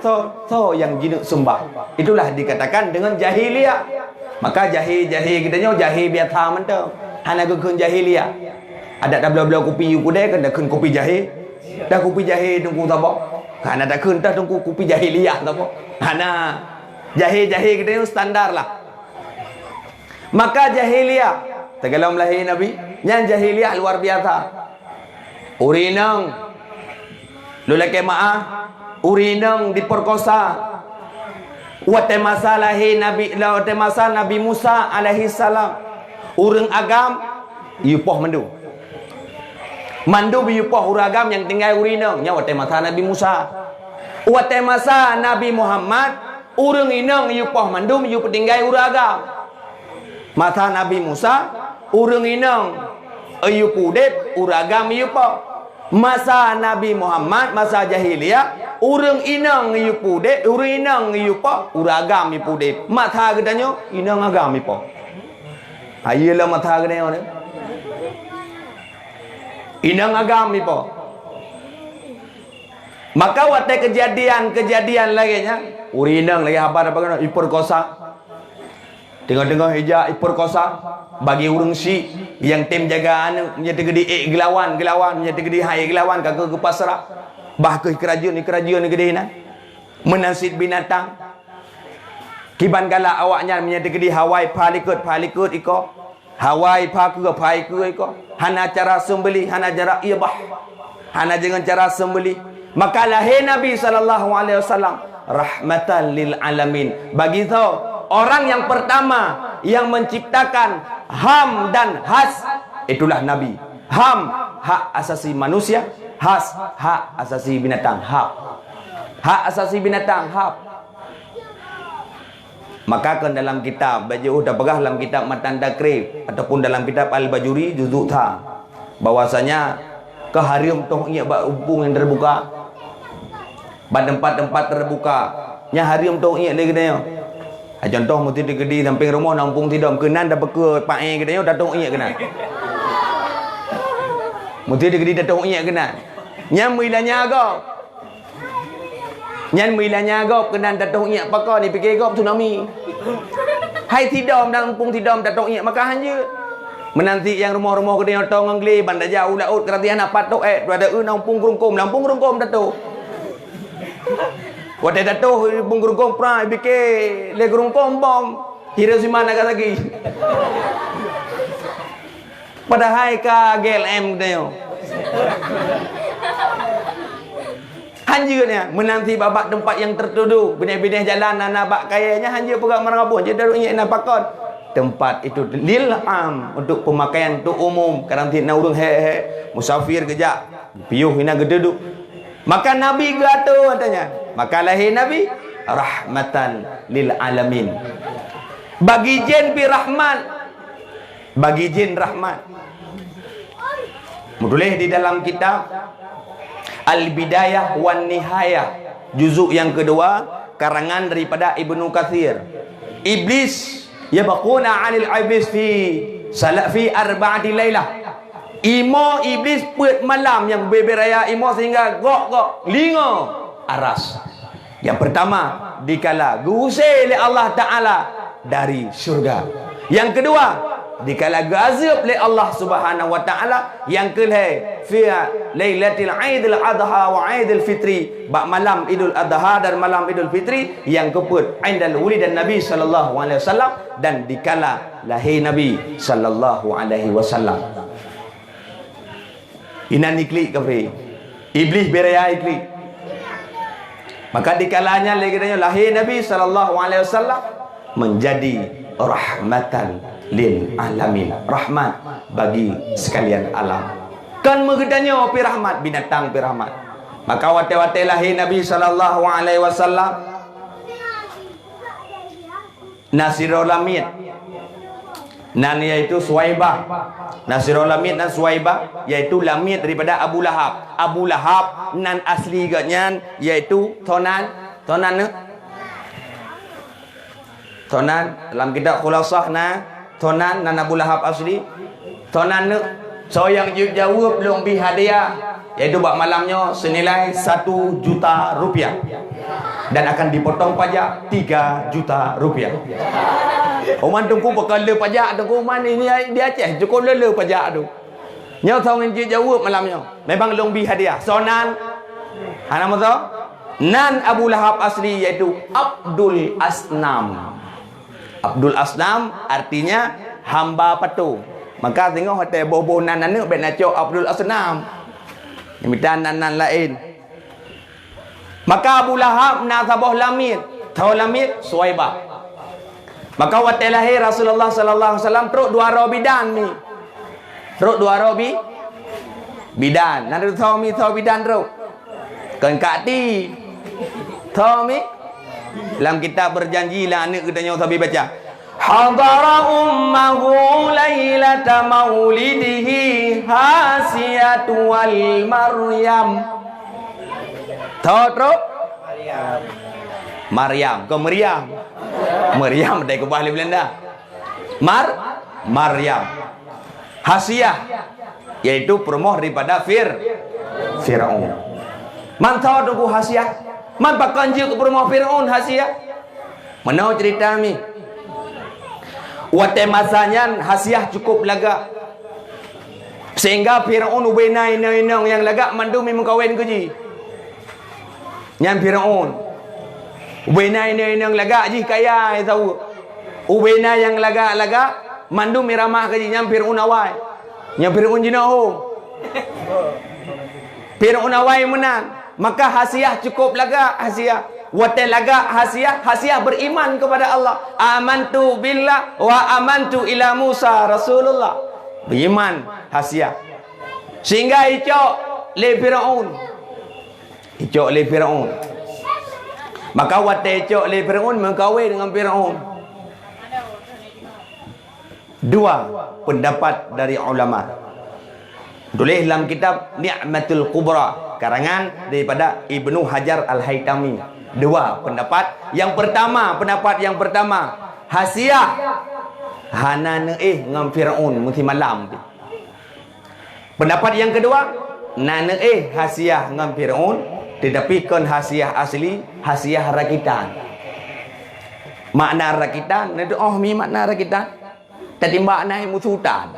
so yang jinak sembah. Itulah dikatakan dengan jahiliyah. Maka jahil kitanya jahil biasa mentau hana gekun jahiliyah. Ada dah bela-bela kopi ku deh kan dah kun kopi jahil. Dah kopi jahil tunggu tak apa. Hana dah kun dah tunggu kopi jahiliyah tak apa. Hana jahil kitanya standar lah. Maka jahiliyah tegalau melahir Nabi yang jahiliyah luar biasa. Urinang lulaki maah urinang diperkosa. Wate masa lahir Nabi, wate masa Nabi Musa alaihi salam urang agam yupoh mandu yupoh urang agam yang tinggal urinang nya wate masa Nabi Musa. Wate masa Nabi Muhammad urang inang yupoh mandu yupoh tinggal urang agam. Masa Nabi Musa urang inang yupudet urang agam yupoh. Masa Nabi Muhammad, masa jahiliyah, urang inang yupudet, urang inang yupa, uragam yupudet. Mata gedanya inang agam yupa. Ayolah mata gedanya ni. Inang agam yupa. Maka waktu kejadian lagi nya, urinang lagi apa kan iperkosa. Tengok-tengok hijau iperkosa bagi urang si yang tim jagaan menjadi gede gelawan menjadi gede hai gelawan kagak ke pasar bah ke kerajaan gede na menasid binatang kiban gala awaknya menjadi gede hawai palikut iko hawai paku iko hana cara sembeli hana jarak ibah hana dengan cara sembeli. Maka lahir Nabi sallallahu alaihi wasallam rahmatan lil alamin. Bagi tahu orang yang pertama yang menciptakan ham dan has itulah Nabi. Ham hak asasi manusia, has hak asasi binatang, hak asasi binatang, hak. Maka kan dalam kitab baju dah pegah dalam kitab Matan Takrib ataupun dalam kitab Al-Bajuri juzuk tha bahwasanya keharium toh ia hubung yang terbuka pada tempat-tempat terbuka nya harium toh ia lagi dia. Contoh mesti digedi samping rumah nampung tidak kenan dah beke pae gedenya datung iya kenan. Mesti digedi datung iya kenan. Nyam milanya agak. Nyan milanya agak kenan datung iya pakar ni fikir gop tsunami. Hai tidam nampung tidam datung iya maka hanya menanti yang rumah-rumah gedenya tong ngli bandar jauh laut keratian apa tok ada nampung rungkum datuk. Wate dato bunggurung pra bike le gurung bom Hiroshima Nagasaki. Padahal ka GLM dayo. Hanjurnya menanti babak tempat yang tertuduh benih-benih jalan anak bak kayanya hanjur pegang marabun je daru inyak napakon. Tempat itu lil am untuk pemakaian untuk umum karantina urang musafir kejak piuh hina gededuk. Maka Nabi gato katanya. Maka lahir Nabi rahmatan lil alamin. Bagi jin bi rahmat. Bagi jin rahmat. Menulis di dalam kitab Al-Bidayah wan Nihayah juzuk yang kedua karangan daripada Ibnu Katsir. Iblis yabquna 'anil iblis fi arba'ati lailah. Imo iblis put malam yang beberaya imo sehingga gok lingo aras. Yang pertama dikala gusai oleh Allah Ta'ala dari syurga. Yang kedua dikala gazab oleh Allah Subhanahu wa taala yang kelai fi lailatul aidil adha wa aidil fitri, bak malam Idul Adha dan malam Idul Fitri yang keput indal wulidan Nabi sallallahu alaihi wasallam, dan dikala lahir Nabi sallallahu alaihi wasallam. Inan iklik kafir iblis beraya iklik. Maka dikalanya lagi lahir Nabi sallallahu alaihi wasallam menjadi rahmatan lil alamin, rahmat bagi sekalian alam. Kan mengedannya pi rahmat, binatang pi rahmat. Maka wate-wate lahir Nabi sallallahu alaihi wasallam Nasirul Lamid, nan yaitu Suwaibah. Nasirul Lamid dan Suwaibah yaitu Lamid daripada Abu Lahab. Abu Lahab nan asli ganya yaitu Tonan dalam kitab Khulasah Tonan nan Abu Lahab asli Tonan so yang jawab belum bi hadiah yaitu bak malamnya senilai 1 juta rupiah dan akan dipotong pajak 3 juta rupiah. Oman tunggu bekala pajak tunggu man ini dia Aceh cukup lele pajak tu. Nyau tahu yang jawab malamnya memang belum bi hadiah. So nan nama tu nan Abu Lahab asli yaitu Abdul Asnam. Abdul Asnam artinya hamba patung. Maka tengok hotel bobo nan bet naco Abdul Asnam. Minta nan lain. Maka Abu Lahab nasabah Lamid, tahu Lamid Suwaibah. Maka waktu lahir Rasulullah sallallahu alaihi wasallam teruk dua bidan ni. Teruk dua bidan. Nan tahu bidan teruk. Kan kati. Tahu mi? Dalam kitab berjanji lah anak katanya sabi baca. Hadara ummahu lailata maulidihi hasiyatu wal Maryam. Tahu Maryam. Kau Maryam. Maryam dari bahasa Belanda. Maryam. Hasiyah yaitu perumoh daripada Firaun. Man tahu tu Hasiyah? Man pakai je ke perumoh Firaun Hasiyah? Mana cerita ni? Waktu masanya Hasiyah cukup lagak. Sehingga Firaun ubena inang yang lagak mandu memang kawin ke ji. Yang Firaun ubena inang lagak ji kaya tahu. Ubena yang lagak mandu miramah ke ji yang Firaun awai. Yang Firaun jinaho. Firaun awai menang. Maka Hasiyah cukup lagak Hasiyah. Waktu lagak Hasiyah beriman kepada Allah. Amantu billah wa amantu ila Musa Rasulullah. Beriman Hasiyah. Sehingga icok le Firaun. Maka waktu icok le Firaun mengkawin dengan Firaun. Dua pendapat dari ulama. Tulis dalam kitab Ni'matul Kubra karangan daripada Ibnu Hajar Al-Haytami. Dua pendapat. Pendapat yang pertama Hasiyah hana ngam Firaun musim malam. Pendapat yang kedua Hasiyah ngam Firaun tetapi kon Hasiyah asli Hasiyah rakitan. Makna rakitan itu mi makna rakitan. Tadi makna musutan.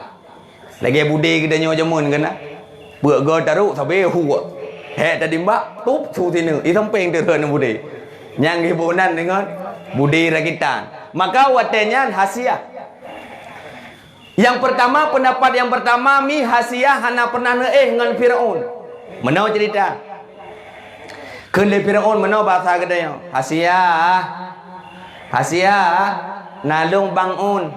Lagi budi kita nyawa jamun kena. Buat taruh sampai huwa. Tadi mbak tup su sini. Itu samping terus budi. Yang hiburan dengan budi rakitan. Maka watenya Hasiyah. Yang pertama pendapat yang pertama mi Hasiyah hana pernah dengan Firaun. Mana cerita? Kele Firaun mana bahasa kedanya? Hasiyah nalung bangun.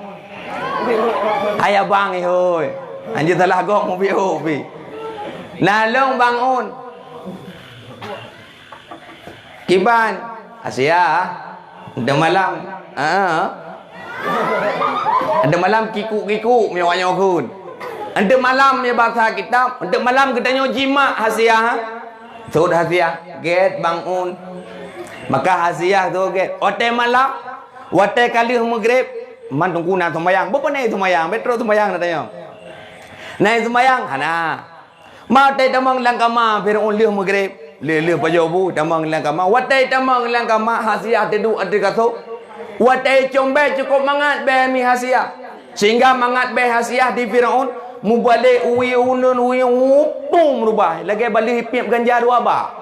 Ayah bang hoi. Anjir salah gok mobil hobi. Nalung bangun. Kiban Hasiyah ada malam. Ada malam kiku mewahnya kun. Ada malam ya bahasa kitab. Ada malam katanya jima Hasiyah. Sud Hasiyah get bangun. Maka Hasiyah tu get. Ote malam. Ote kali maghrib. Man tunggu nak sembahyang. Berapa naik sembahyang? Betul sembahyang katanya. Naik sembahyang hana. Mau tai tamang langkama Firaun leh maghrib. Leh pajobu tamang langkama. Watai tamang langkama Hasiyah tidur ada kaso. Watai combe cukup mangat be mi Hasiyah. Sehingga mangat be hasiah di Firaun mubalik uwi unun uwi upum rubah lagi balik hipip ganjar wabak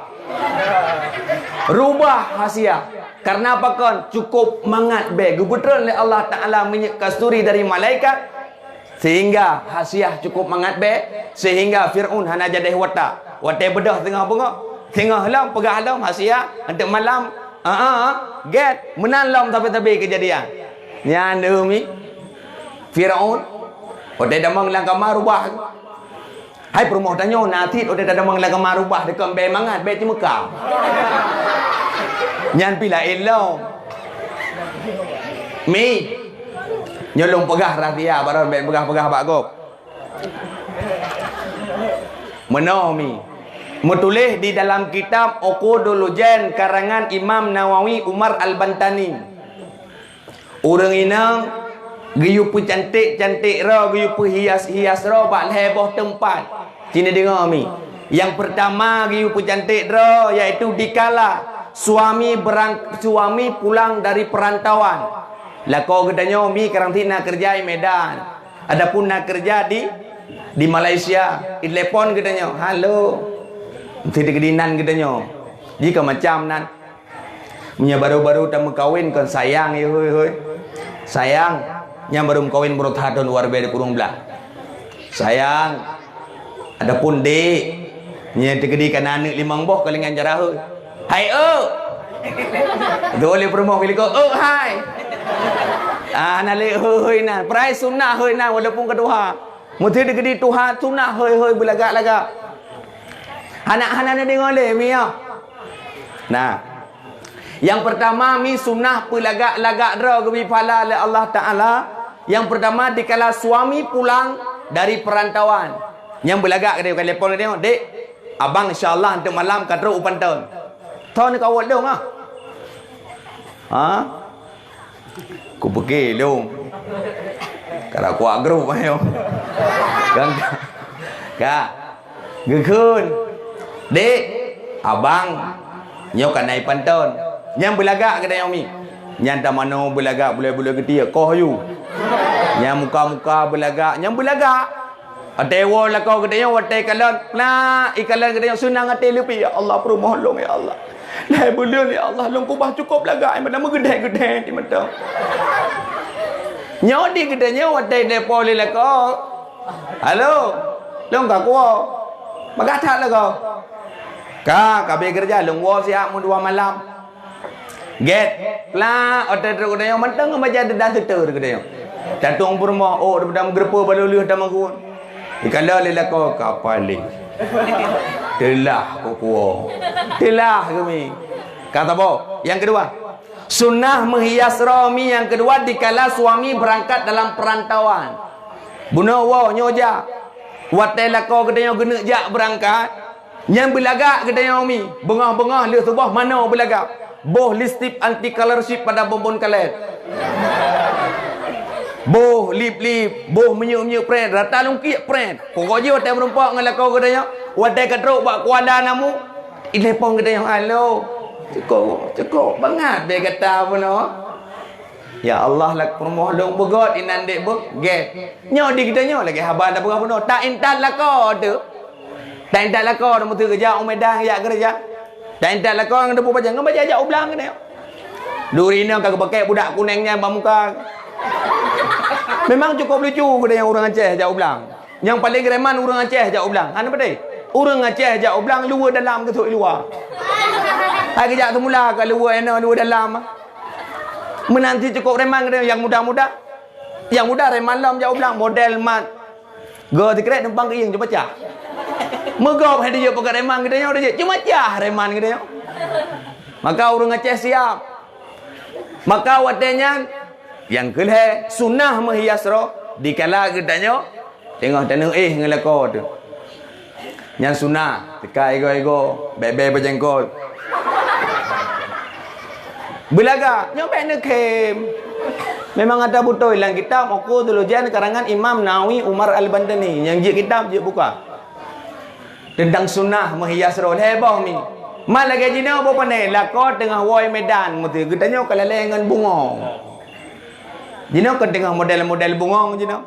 rubah hasiah. Karena apa kan? Cukup mangat be kebetulan oleh Allah Ta'ala minyak kasturi dari malaikat sehingga hasiah cukup mangat be sehingga Fir'aun hana jadeh watak bedah tengah bengok tengah lam pegah lam hasiah untuk malam get menan lam tapi kejadian nyanda mi Fir'aun watak damang lang kamar rubah hai promoh tanya nanti watak damang lang kamar rubah dekat be mangat be di Mekah nyan pila elo mi nyolong pegah rahsia baru pegah bagop menomi menulis di dalam kitab Uqudul Jan karangan Imam Nawawi Umar Al-Bantani orang inang giyu pu cantik ro giyu pu hias ro bak heboh tempat sini dengar mi yang pertama giyu pu cantik ro iaitu dikala suami pulang dari perantauan. Lah kau katanya mi karantina kerja di Medan. Adapun nak kerja di Malaysia. Telepon katanya, "Halo." Tidak kedinan katanya. Jika macam nan. Punya baru-baru tak kawin kan sayang ya hoi. Sayang, nya baru kawin baru tahun luar biasa kurung belah. Sayang. Adapun dek, nya tegedi kan anak limang boh kalingan jarah hoi. Hai boleh promoh kali kau hai nale hoi na prai sunnah hoi na walaupun kedua mesti digedi Tuhan sunnah hoi belagak-lagak anak-anak ni dengar le mi ya nah yang pertama mi sunnah pelagak-lagak dra gebi pala oleh Allah Taala yang pertama dikala suami pulang dari perantauan yang belagak dia telefon dia dek abang insyaallah untuk malam kadro upan tahun tahun ni kawat dong ku pergi dong kalau ku agro mayo kan gekun dek abang nyok kanai panton nyam belagak ke dayong mi nyam ta mano belagak boleh getia koh yu nyam muka belagak nyam belagak atewo la kau ke dayong watai kalan na ikalan ke dayong sunang ate lepi ya Allah perumohon long ya Allah lah boleh ya Allah long kubah cukup lagak mana gede-gede di mata nyodi gedenya watai depo le la kau halo long ka ko magatha la kau kabe kerja long wo siap mu 2 malam get la ote tro gedenya mentang baca dah teter gedenya datung purmo oh dam grepo balulu dam aku ikala le la kau kapali telah kuku telah kami kata bo yang kedua sunnah menghias romi yang kedua dikala suami berangkat dalam perantauan buno wo nyoja watela ko gedenya gena jak berangkat yang belagak gedenya mi bengah-bengah le subah mana belagak boh listip anti colorship pada bombon kalet boh lip boh menyuk pren rata lungki pren pokoknya watai merempak dengan lakau katanya watai kadruk bak kuada namu ilepon katanya halo cukup banget dia kata apa no ya Allah lak permohon begot inan dek get nyo di katanya lagi habar dah berapa no tak intan lakau tu tak intan lakau dah mutu kerja Medan ya kerja tak intan lakau ngada baca ngabaca aja ublang katanya durina kagak pakai budak kuningnya bamuka memang cukup lucu kepada yang orang Aceh jauh belang. Yang paling gereman orang Aceh jauh belang. Ana pedai. Orang Aceh jauh belang luar dalam ke tok luar. Hai kejak semula ke luar ena luar dalam. Menanti cukup reman kepada yang muda-muda. Yang muda reman lam jauh belang model mat. Go tikret numpang ke yang cuba cah. Megop hadi dia pakai reman kepada dia cuma cah reman kepada. Maka orang Aceh siap. Maka watenya yang kelih sunnah menghias roh dikala gedanya tengok tanah ngelako tu yang sunnah tekai ego bebe bejengkol belaga nyopek nekem memang ada butuh dalam kitab Uqudul Jan karangan Imam Nawawi Umar Al-Bantani yang je kitab je buka tentang sunnah menghias roh hebah mi mal lagi jina apa pandai lako tengah woi Medan mutu gedanya kalalengan bunga Jino ke tengah model-model bungong jino.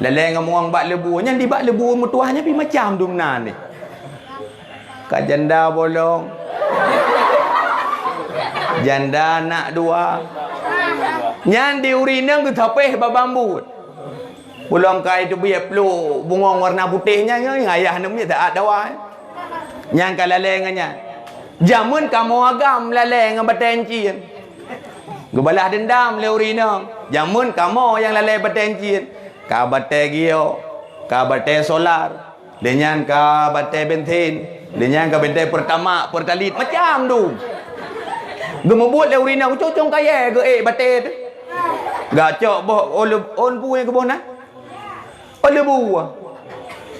Lalai dengan bungong bak lebu. Yang di bak lebu mutuahnya pi macam dumna ni. Kak janda bolong. Janda nak dua. Yang di urinang ke tapeh babambu. Pulang kai tu biar peluk bungong warna putihnya yang ayah namanya tak ada wah. Yang kalau lengannya. Jamun kamu agam lalai dengan batencin. Gebalah dendam le urinang. Jamun kamu yang lalai batencin. Ka bate gio, ka bate solar, dengan ka bate bensin, dengan ka bate pertama, pertalit macam tu. Gemebut le urinang cocong kaya ke bate tu. Gacok boh on punya ke boh nah. Oleh buah.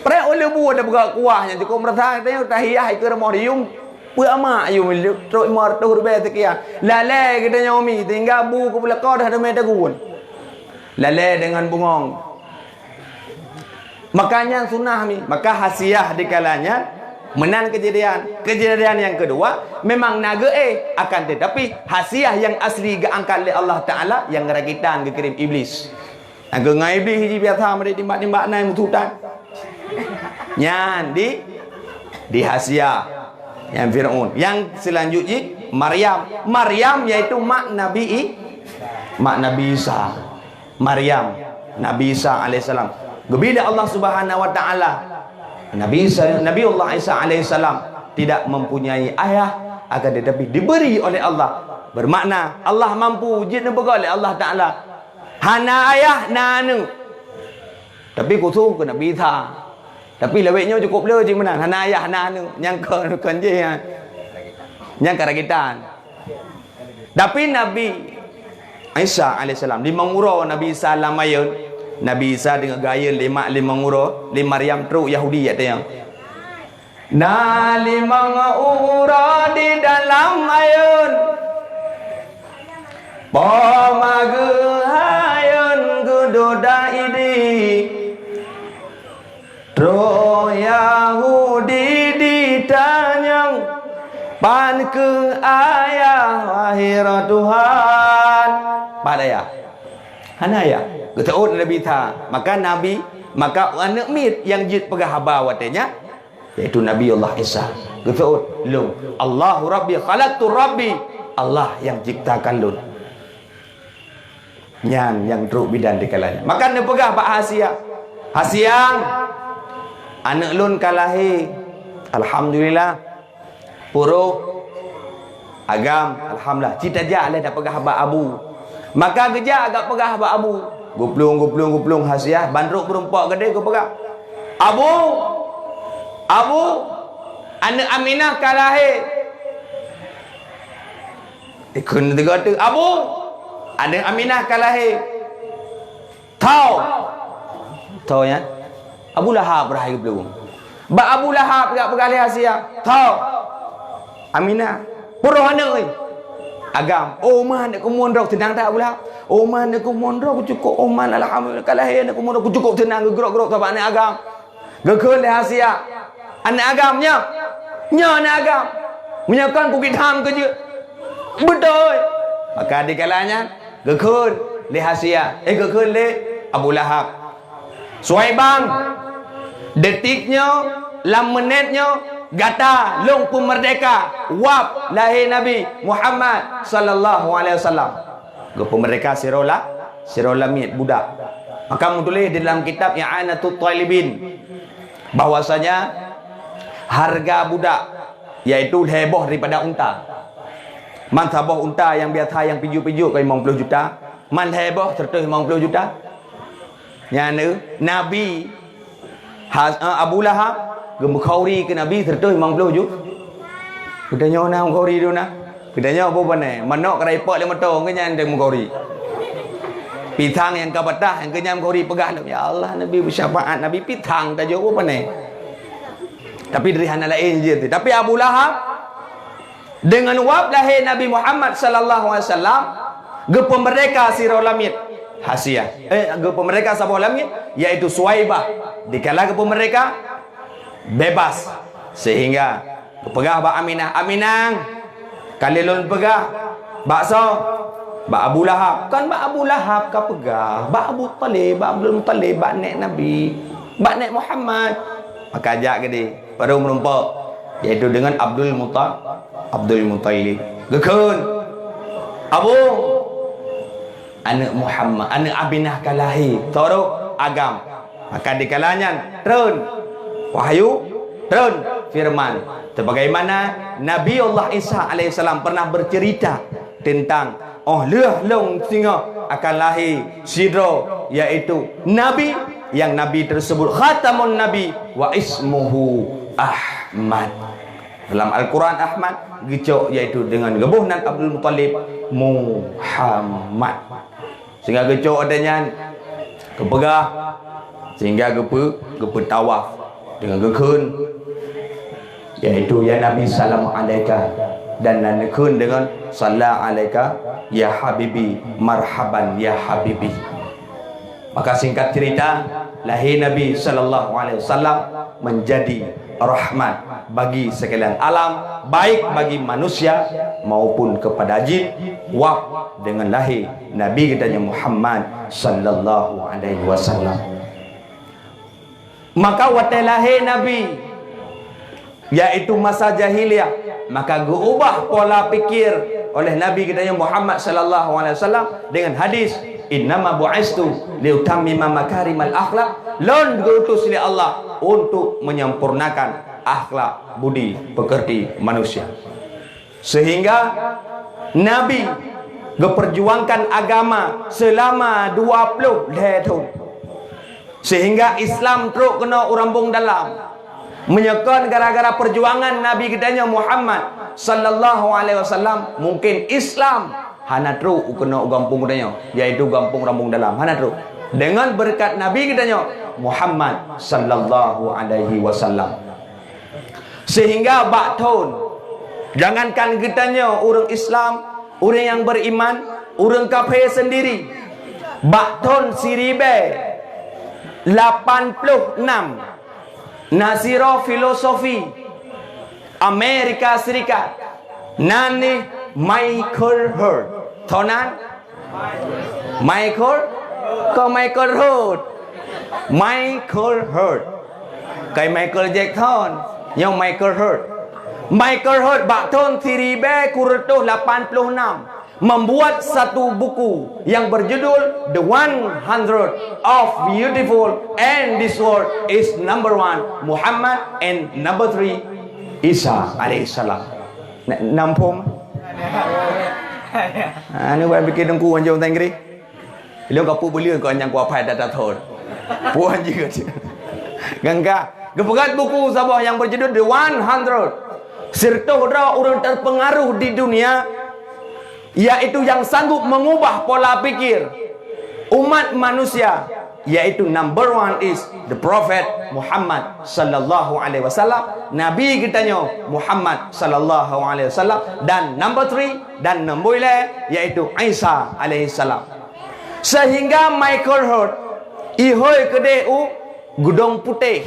Pre oleh buah dah bergerak kuahnya cukup merasa tengok tahiyah ke rumah dium. Puak mak you troi mar tu be sekian. Lalai kita nyomi tinggal bu ke belakang dah ada medagun. Lalai dengan bungong. Makanya sunnah ni. Maka hasiah di kalanya menan kejadian. Kejadian yang kedua memang naga akan tetapi hasiah yang asli diangkat oleh Allah Taala yang ngerakitan kekirim iblis. Angka ngai iblis hiji biasa mereka timbak-timbak nai mututan. Nyan di hasiah yang Firaun. Yang selanjutnya Maryam. Maryam iaitu mak Nabi Isa. Maryam Nabi Isa alaihissalam. Bila Allah Subhanahu wa taala Nabiullah Isa alaihissalam tidak mempunyai ayah akan tetapi diberi oleh Allah. Bermakna Allah mampu wujud nebega oleh Allah Taala. Hana ayah nanu. Tapi kutu ke Nabi Isa. Tapi leweknya cukup le je menan. Hana ayah nanu yang kan je yang karagitan. Tapi Nabi Isa alaihissalam di manguro Nabi Isa lamayun. Nabi Isa dengan gaya lima nguro, lima Maryam teruk Yahudi kata yang. Na lima nguro di dalam ayun. Pomage ayun gudoda idi. Tro Yahudi ditanyang pan ke ayah wahir Tuhan. Pada ya. Hana ya. Ketaut Nabi Isa. Maka anak mit yang jid pegah haba watenya iaitu Nabi Allah Isa. Ketaut lu Allahu Rabbi khalaqtu Rabbi. Allah yang ciptakan lu. Yang teruk bidan di kalanya. Maka dia pegah pak hasiang anak lun kalahi alhamdulillah puro agam alhamdulillah cita jale dah pegah haba abu. Maka kerja agak pegah haba abu. Guplung hasiah bandruk berumpak gede ke pegah. Abu anak Aminah kalahi. Ikun tiga tu Abu anak Aminah kalahi. Tahu ya. Abu Lahab berakhir belum. Ba Abu Lahab gak pegalih hasiah. Tahu. Aminah. Purohana agam. Oman nak kumondok tenang tak Abu Lahab. Oman nak kumondok cukup oman alhamdulillah kalahi nak kumondok cukup tenang gerak-gerak ke anak agam. Gekul hasiah. Anak agamnya. Nya anak agam. Menyakan bukit ham kerja. Betul. Maka di kalanya gekul hasiah. Gekul Abu Lahab. Suaibang detiknya lam menitnya gata long pun merdeka wap lahir Nabi Muhammad sallallahu alaihi wasallam. Gopo merdeka sirolamit budak. Maka menulis di dalam kitab I'anatul Talibin bahwasanya harga budak yaitu heboh daripada unta. Man sabah unta yang biasa yang piju-piju ke 50 juta, man heboh 150 juta. Yang Nabi Abu Lahab gemukhauri ke Nabi 150 juta. Kita nyawa nak mukhauri tu nak. Kita nyawa apa benar? Manok kerai pak 5 tahun kenyang dia mukhauri. Pitang yang kabatah yang kenyang mukhauri pegah. Ya Allah Nabi bersyafaat Nabi pitang tak jauh apa benar. Tapi dari hana lain je tu. Tapi Abu Lahab dengan wab lahir Nabi Muhammad sallallahu alaihi wasallam gepo merdeka sirau lamit hasiah. Gepo mereka sabah lamit yaitu Suwaibah. Dikala gepo mereka bebas sehingga pegah ba Aminah kalilun pegah bakso Ba Abu Lahab kan ba Abu Lahab ka pegah, ba Abu Talib, ba Abdul Muttalib, ba nek Nabi, ba nek Muhammad. Maka ajak ke dia baru merompak iaitu dengan Abdul Muttalib. Gekun Abu anak Muhammad, anak Abinah kalahi toro agam. Maka di kalangan turun wahyu, turun firman. Sebagaimana Nabi Allah Isa alaihissalam pernah bercerita tentang leuh long singa akan lahir sidro, iaitu Nabi yang Nabi tersebut khatamun Nabi wa ismuhu Ahmad. Dalam Al-Quran Ahmad gecok iaitu dengan gebuhnan Abdul Muttalib Muhammad. Sehingga gecok adanya kepegah, sehingga gepe tawaf dengan gekun iaitu ya Nabi salam alaika, dan nakun dengan salla alaika ya habibi, marhaban ya habibi. Maka singkat cerita, lahir Nabi sallallahu alaihi wasallam menjadi rahmat bagi sekalian alam, baik bagi manusia maupun kepada jin. Wak dengan lahir Nabi kitanya Muhammad sallallahu alaihi wasallam. Maka waktu lahir Nabi iaitu masa jahiliyah, maka diubah pola pikir oleh Nabi kitanya Muhammad sallallahu alaihi wasallam dengan hadis innama bu'istu liutammima makarimal akhlak, lon diutus oleh Allah untuk menyempurnakan akhlak budi pekerti manusia. Sehingga Nabi memperjuangkan agama selama 20 tahun, sehingga Islam teruk kena urambung dalam menyekon gara-gara perjuangan Nabi kitanya Muhammad sallallahu alaihi wasallam. Mungkin Islam hana teruk kena gampung kitanya, iaitu gampung rambung dalam hana teruk dengan berkat Nabi kitanya Muhammad sallallahu alaihi wasallam. Sehingga bak tahun jangankan kitanya orang Islam, orang yang beriman, orang kafir sendiri, bak tahun 86 Nasiro filosofi Amerika Serikat nani Michael Hurt thonan Michael Hurt kai Michael Jackson yang Michael Hurt bak tahun 1986 membuat satu buku yang berjudul The 100 of Beautiful and This World is number 1 Muhammad and number 3 Isa alaihissalam. Nak nampung ni buat bikin dengku anjung tangri lu kapu belia kau yang kuapai data thon puan juga gangga gepegat buku sabah yang berjudul The 100 serta orang terpengaruh di dunia, yaitu yang sanggup mengubah pola pikir umat manusia, yaitu number 1 is the Prophet Muhammad sallallahu alaihi wasallam, Nabi kitanya Muhammad sallallahu alaihi wasallam, dan number 3 dan nombor 4 yaitu Isa alaihi salam. Sehingga Michael Hurt ihoi kedeu Gudang Putih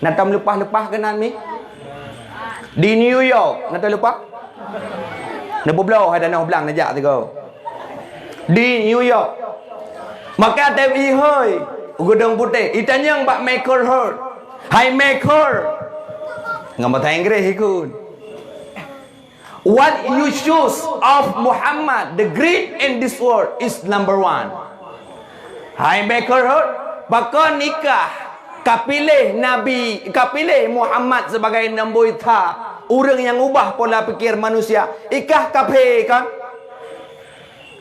natam lepas-lepas kenan mi di New York natam lepas nak berblau ada nak belang najak tiga di New York. Maka TV hoi Gudang Putih itanya Mbak Michael Hurt, hai Michael ngam bahasa Inggeris ikut, what you choose of Muhammad the great in this world is number 1. Hai Michael Hurt, maka nikah kapilih Nabi, kapilih Muhammad sebagai nombor 3 orang yang ubah pola pikir manusia. Ikah kafir kan?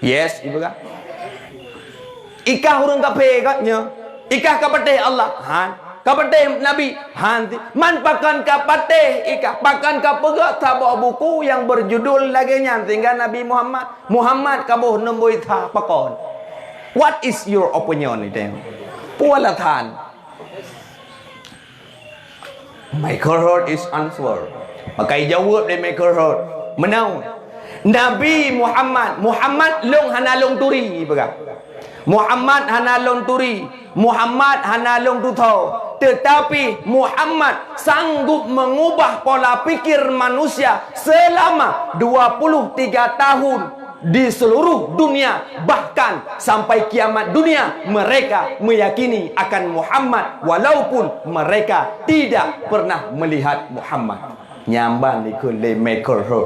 Yes, ibu kan? Ikah orang kafir kan? Ya. Ikah kapatih Allah. Han. Kapatih Nabi. Han. Man pakan kapatih ikah. Pakan kapegak tabak buku yang berjudul lagi nya tinggal Nabi Muhammad. Muhammad kabuh nombor 3 pakon. What is your opinion itu? Pualatan. Michael Hurt is answer. Maka jawab dari Michael Hurt. Menau. Nabi Muhammad long hana long turi baga. Muhammad hana long turi, Muhammad hana long tutau. Tetapi Muhammad sanggup mengubah pola pikir manusia selama 23 tahun di seluruh dunia, bahkan sampai kiamat dunia mereka meyakini akan Muhammad walaupun mereka tidak pernah melihat Muhammad. Nyamban ikut le maker her.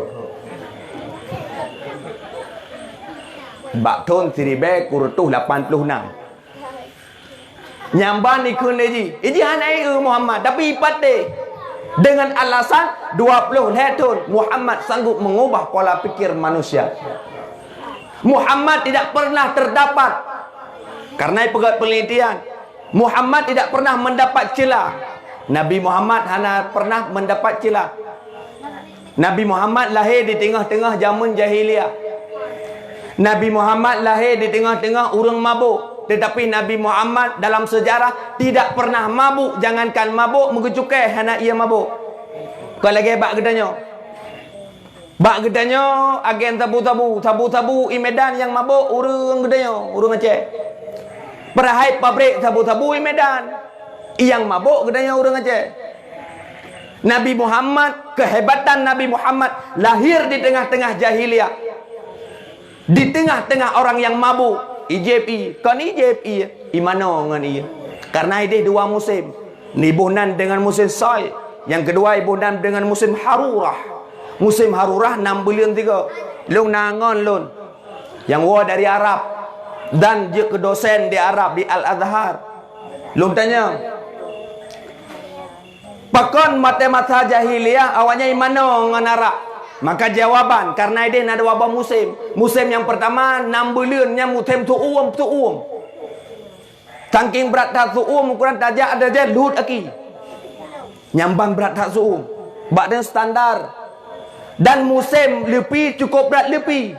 Bak ton siribe kurutuh 86. Nyamban ikut leji. Iji hanai Muhammad tapi ipat deh. Dengan alasan 20 tahun Muhammad sanggup mengubah pola pikir manusia. Muhammad tidak pernah terdapat, karena pegat penelitian, Muhammad tidak pernah mendapat celah. Nabi Muhammad hanya pernah mendapat celah. Nabi Muhammad lahir di tengah-tengah zaman jahiliyah. Nabi Muhammad lahir di tengah-tengah orang mabuk. Tetapi Nabi Muhammad dalam sejarah tidak pernah mabuk. Jangankan mabuk, mengecukai hanya ia mabuk. Kau lagi bak gedanya. Bak gedanya agen tabu-tabu. Tabu-tabu i Medan yang mabuk orang gedanya, orang Aceh. Perahai pabrik tabu-tabu i Medan. Yang mabuk gedanya orang Aceh. Nabi Muhammad, kehebatan Nabi Muhammad lahir di tengah-tengah jahiliyah. Di tengah-tengah orang yang mabuk. IJP, kan IJP imano ngan iya. Karena ini dua musim. Ni bulan dengan musim Sai. Yang kedua bulan dengan musim Harurah. Musim Harurah 6 bulan 3. Long nangon lon. Yang wa dari Arab dan je ke dosen di Arab di Al-Azhar. Long tanya. Pakon mata-mata jahiliyah awalnya imano ngan Arab. Maka jawaban karena dia ada wabah musim. Musim yang pertama 6 bulan yang musim tu'um. Tangking berat tak tu'um ukuran tajak ada je luhut aki. Nyambang berat tak tu'um. Bak standar. Dan musim lepi cukup berat lepi.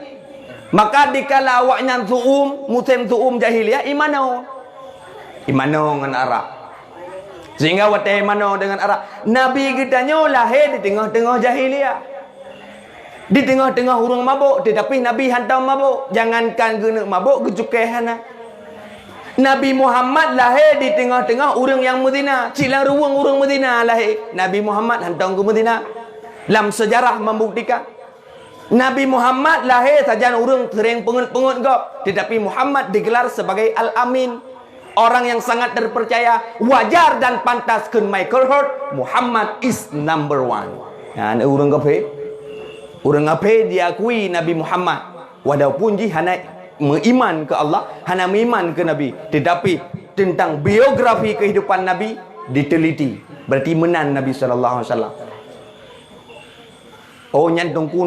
Maka dikala awaknya tu'um, musim tu'um jahiliyah imano dengan Arab. Sehingga watai imano dengan Arab. Nabi kitanya lahir di tengah-tengah jahiliyah. Di tengah-tengah orang mabuk. Tetapi Nabi hantar mabuk. Jangankan guna mabuk, kecukai hana. Nabi Muhammad lahir di tengah-tengah orang yang Medina. Cilang ruang orang Medina lahir. Nabi Muhammad hantar ke Medina. Dalam sejarah membuktikan. Nabi Muhammad lahir saja orang sering pengut-pengut kau. Tetapi Muhammad digelar sebagai Al-Amin. Orang yang sangat terpercaya. Wajar dan pantas ke Michael Hurt. Muhammad is number one. Nah, orang kafir. Orang apa diakui Nabi Muhammad walaupun dia hanya beriman ke Allah, hanya beriman ke Nabi, tetapi tentang biografi kehidupan Nabi diteliti. Berarti menang Nabi sallallahu alaihi wasallam. Oh nyantungku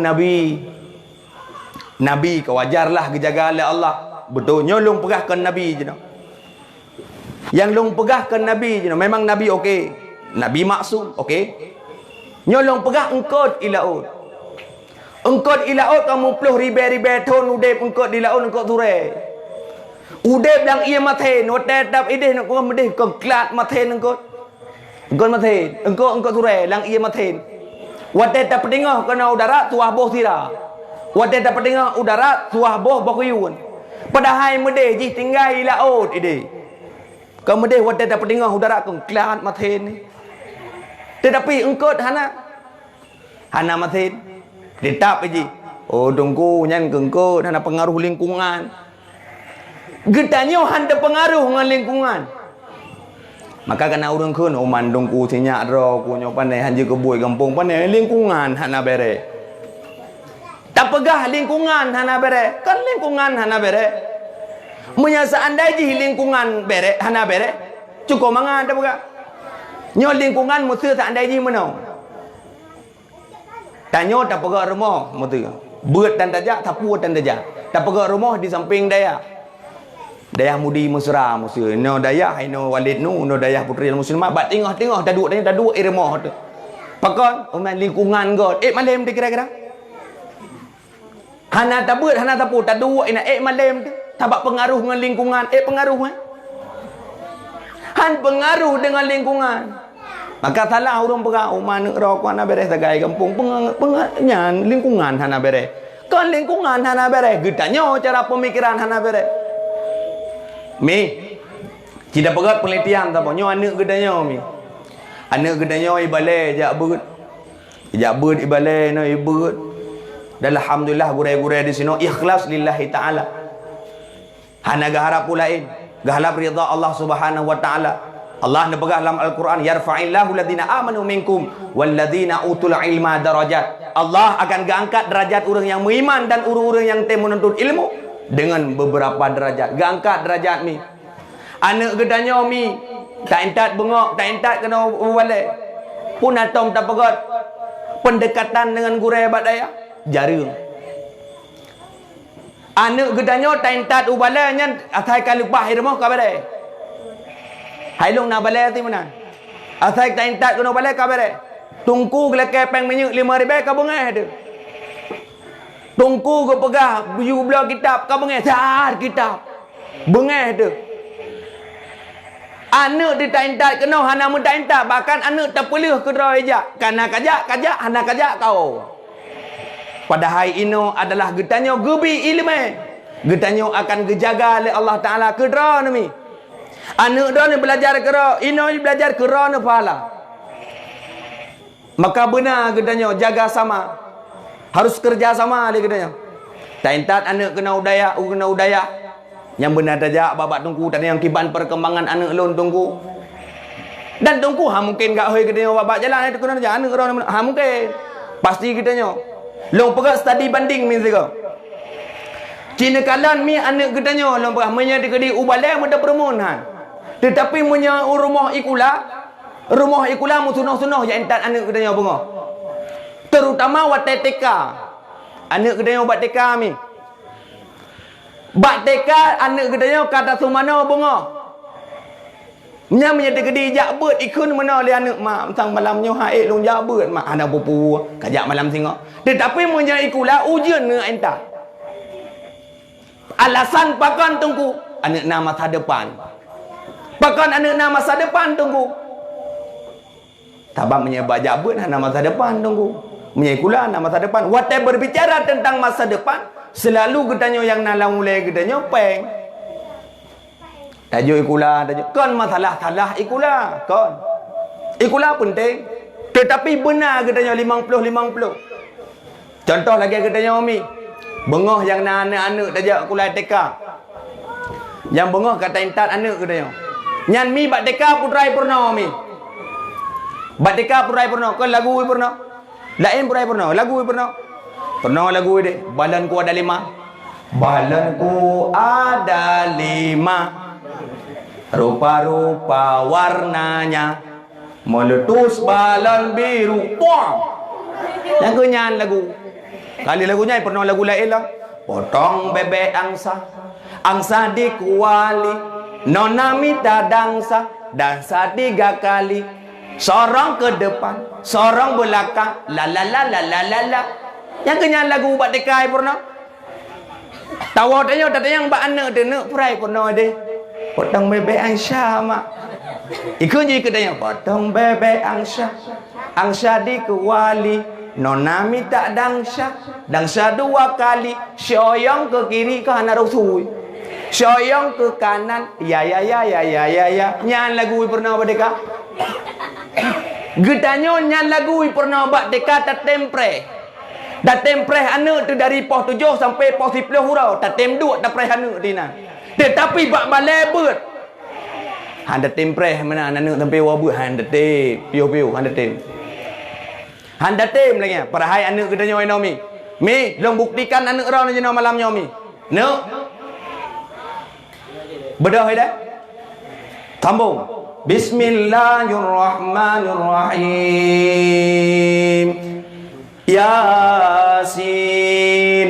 Nabi kewajarlah kejaga oleh Allah. Betul nyolong pegahkan Nabi je. Yang long pegahkan Nabi je. Memang Nabi okey. Nabi maksum okey. Nyolong pegah engkau ilaut. Engkau di laut kamu peluh ribe-ribe tahun udep engkau di laut engkau turai. Udep yang ia maten, wadah dap ideh nak kau medeh kau kelat maten engkau. Engkau maten, engkau turai yang ia maten. Wadah dap pedengah kena udara tuah boh tira. Wadah dap pedengah udara tuah boh bakuyun. Padahal medeh ji tinggal di laut ideh. Kau medeh wadah dap pedengah udara kau kelat maten. Tetapi engkau hana maten. Ditap aja. Oh dongku nyan kengko dan pengaruh lingkungan. Gedanya handa pengaruh dengan lingkungan. Maka kena orang kun oman dongku sinyak ro ku nyo pandai hanje kebui kampung pandai lingkungan hana bere. Tak pegah lingkungan hana bere. Kan lingkungan hana bere. Munya seandai ji lingkungan bere hana bere. Cukup manga tak pegah. Nyo lingkungan musuh seandai ji menau. Tanya tak pegak rumah mutu. Beut dan tajak, tapu dan tajak. Tak pegak rumah di samping daya. Daya mudi mesra musuh. No daya, no walid no daya putri muslimah. Bat tengah-tengah dah duduk rumah tu. Pakon oman lingkungan god. Malam dia kira-kira. Hana tak beut, hana tapu, tak duduk ina malam tu. Tabak pengaruh dengan lingkungan. Pengaruh Han pengaruh dengan lingkungan. Maka salah orang pegang mana rokok nak beres segai kampung penganyan lingkungan hana beres. Kan lingkungan hana beres. Gedanya cara pemikiran hana beres. Tidak pegat penelitian tak punya anak gedanya Anak gedanya ibalai jak beut. Jak beut ibalai no ibut. Dan alhamdulillah gurai-gurai di sini ikhlas lillahi taala. Hana gaharap pulain, gaharap ridha Allah Subhanahu wa taala. Allah nebegah dalam Al-Quran, yarfa'illahu alladhina amanu minkum walladhina utul ilma darajat. Allah akan angkat derajat orang yang beriman dan orang-orang yang menuntut ilmu dengan beberapa derajat. Angkat derajat mi. Anak gedanya mi tak entat bengok, tak entat kena balik. Pun atom tak pegat. Pendekatan dengan gurai badaya jarang. Anak gedanya tak entat ubalanya atai kali bah irmah ka bale. Hai long na bale ti mana? Atai tak entat kena bale ka bale. Tungku gelake peng menyuk 5,000 ka bengah tu. Tungku ke pegah buju belah kitab ka bengah sar kitab. Bengah tu. Anak di tak entat kena hana mun tak entat bahkan anak tak pelih ke dra ejak. Kana kajak hana kajak kau. Padahal ino adalah getanya gebi ilmu. Getanya akan gejaga oleh Allah Taala kedra nami. Anak dah ni belajar kera, ino belajar kera ni pahala. Maka benar getanya jaga sama. Harus kerja sama dia getanya. Tak entat anak kena udaya. Yang benar saja babak tunggu dan yang kiban perkembangan anak lon tunggu. Dan tunggu mungkin gak hoy getanya babak jalan itu kena anak kera mungkin. Pasti getanya. Long pegang study banding mi sega. Cina kalan mi anak getanya long pegang menya dikedi ubalai muda permohonan. Tetapi menya rumah ikula musunah-sunah yang entat anak getanya bunga. Terutama watai TK. Anak getanya buat TK mi. Bak TK anak getanya kata sumana bunga. Nya menya dikedi jak beut ikun mana le anak mak sang malam nyo haik long jak beut mak anak pupu kajak malam singa. Tetapi menya ikula ujian ne entah. Alasan pakan tunggu anak nama masa depan. Pakan anak nama masa depan tunggu. Tabak menya bajak beut nama masa depan tunggu. Menya ikula nama masa depan. Watai berbicara tentang masa depan selalu gedanyo yang nalang mulai gedanyo peng. Tajuk ikula, kon masalah salah ikula, kon. Ikula penting. Tetapi benar katanya 50-50. Contoh lagi katanya Umi. Bengah yang nak anak-anak tajak ikula TK. Yang bengah kata entat anak katanya. Nyan mi bak TK putrai purna Umi. Bak TK putrai purna, kon lagu purna. Lain putrai purna, lagu purna. Purna lagu dia. Balanku ada 5. Balanku ada 5. Rupa-rupa warnanya meletus balan biru. Puang. Yang kenyan lagu. Kali lagunya pernah lagu lain lah. Potong bebek angsa. Angsa dikuali. Nona minta dansa 3 kali. Seorang ke depan, seorang belakang. La la la la la la la. Yang kenyan lagu buat dekai pernah. Tawa tanya yang buat anak dia nak perai pernah dia. Potong bebek angsa mak. Ikut je kedanya. Potong bebek angsa. Angsa dikuali. Nona minta dangsa 2 kali. Syoyong ke kiri ke kanan rusui. Syoyong ke kanan. Ya. Nyan lagu pernah buat deka. Gedanya nyan lagu pernah buat deka tak tempre. Dah tempre anak tu dari pos 7 sampai pos 10 hurau. Tak tem 2 tak preh anak tina. Tetapi bak balai beut. Handa tempreh mana anak sampai wa beut handa tem. Piu handa tem. Handa tem lagi. Padahal anak kita nyoy mi. Mi, long buktikan anak orang ni malam nyomi. No. Bedah dah. Sambung. Bismillahirrahmanirrahim. Yasin.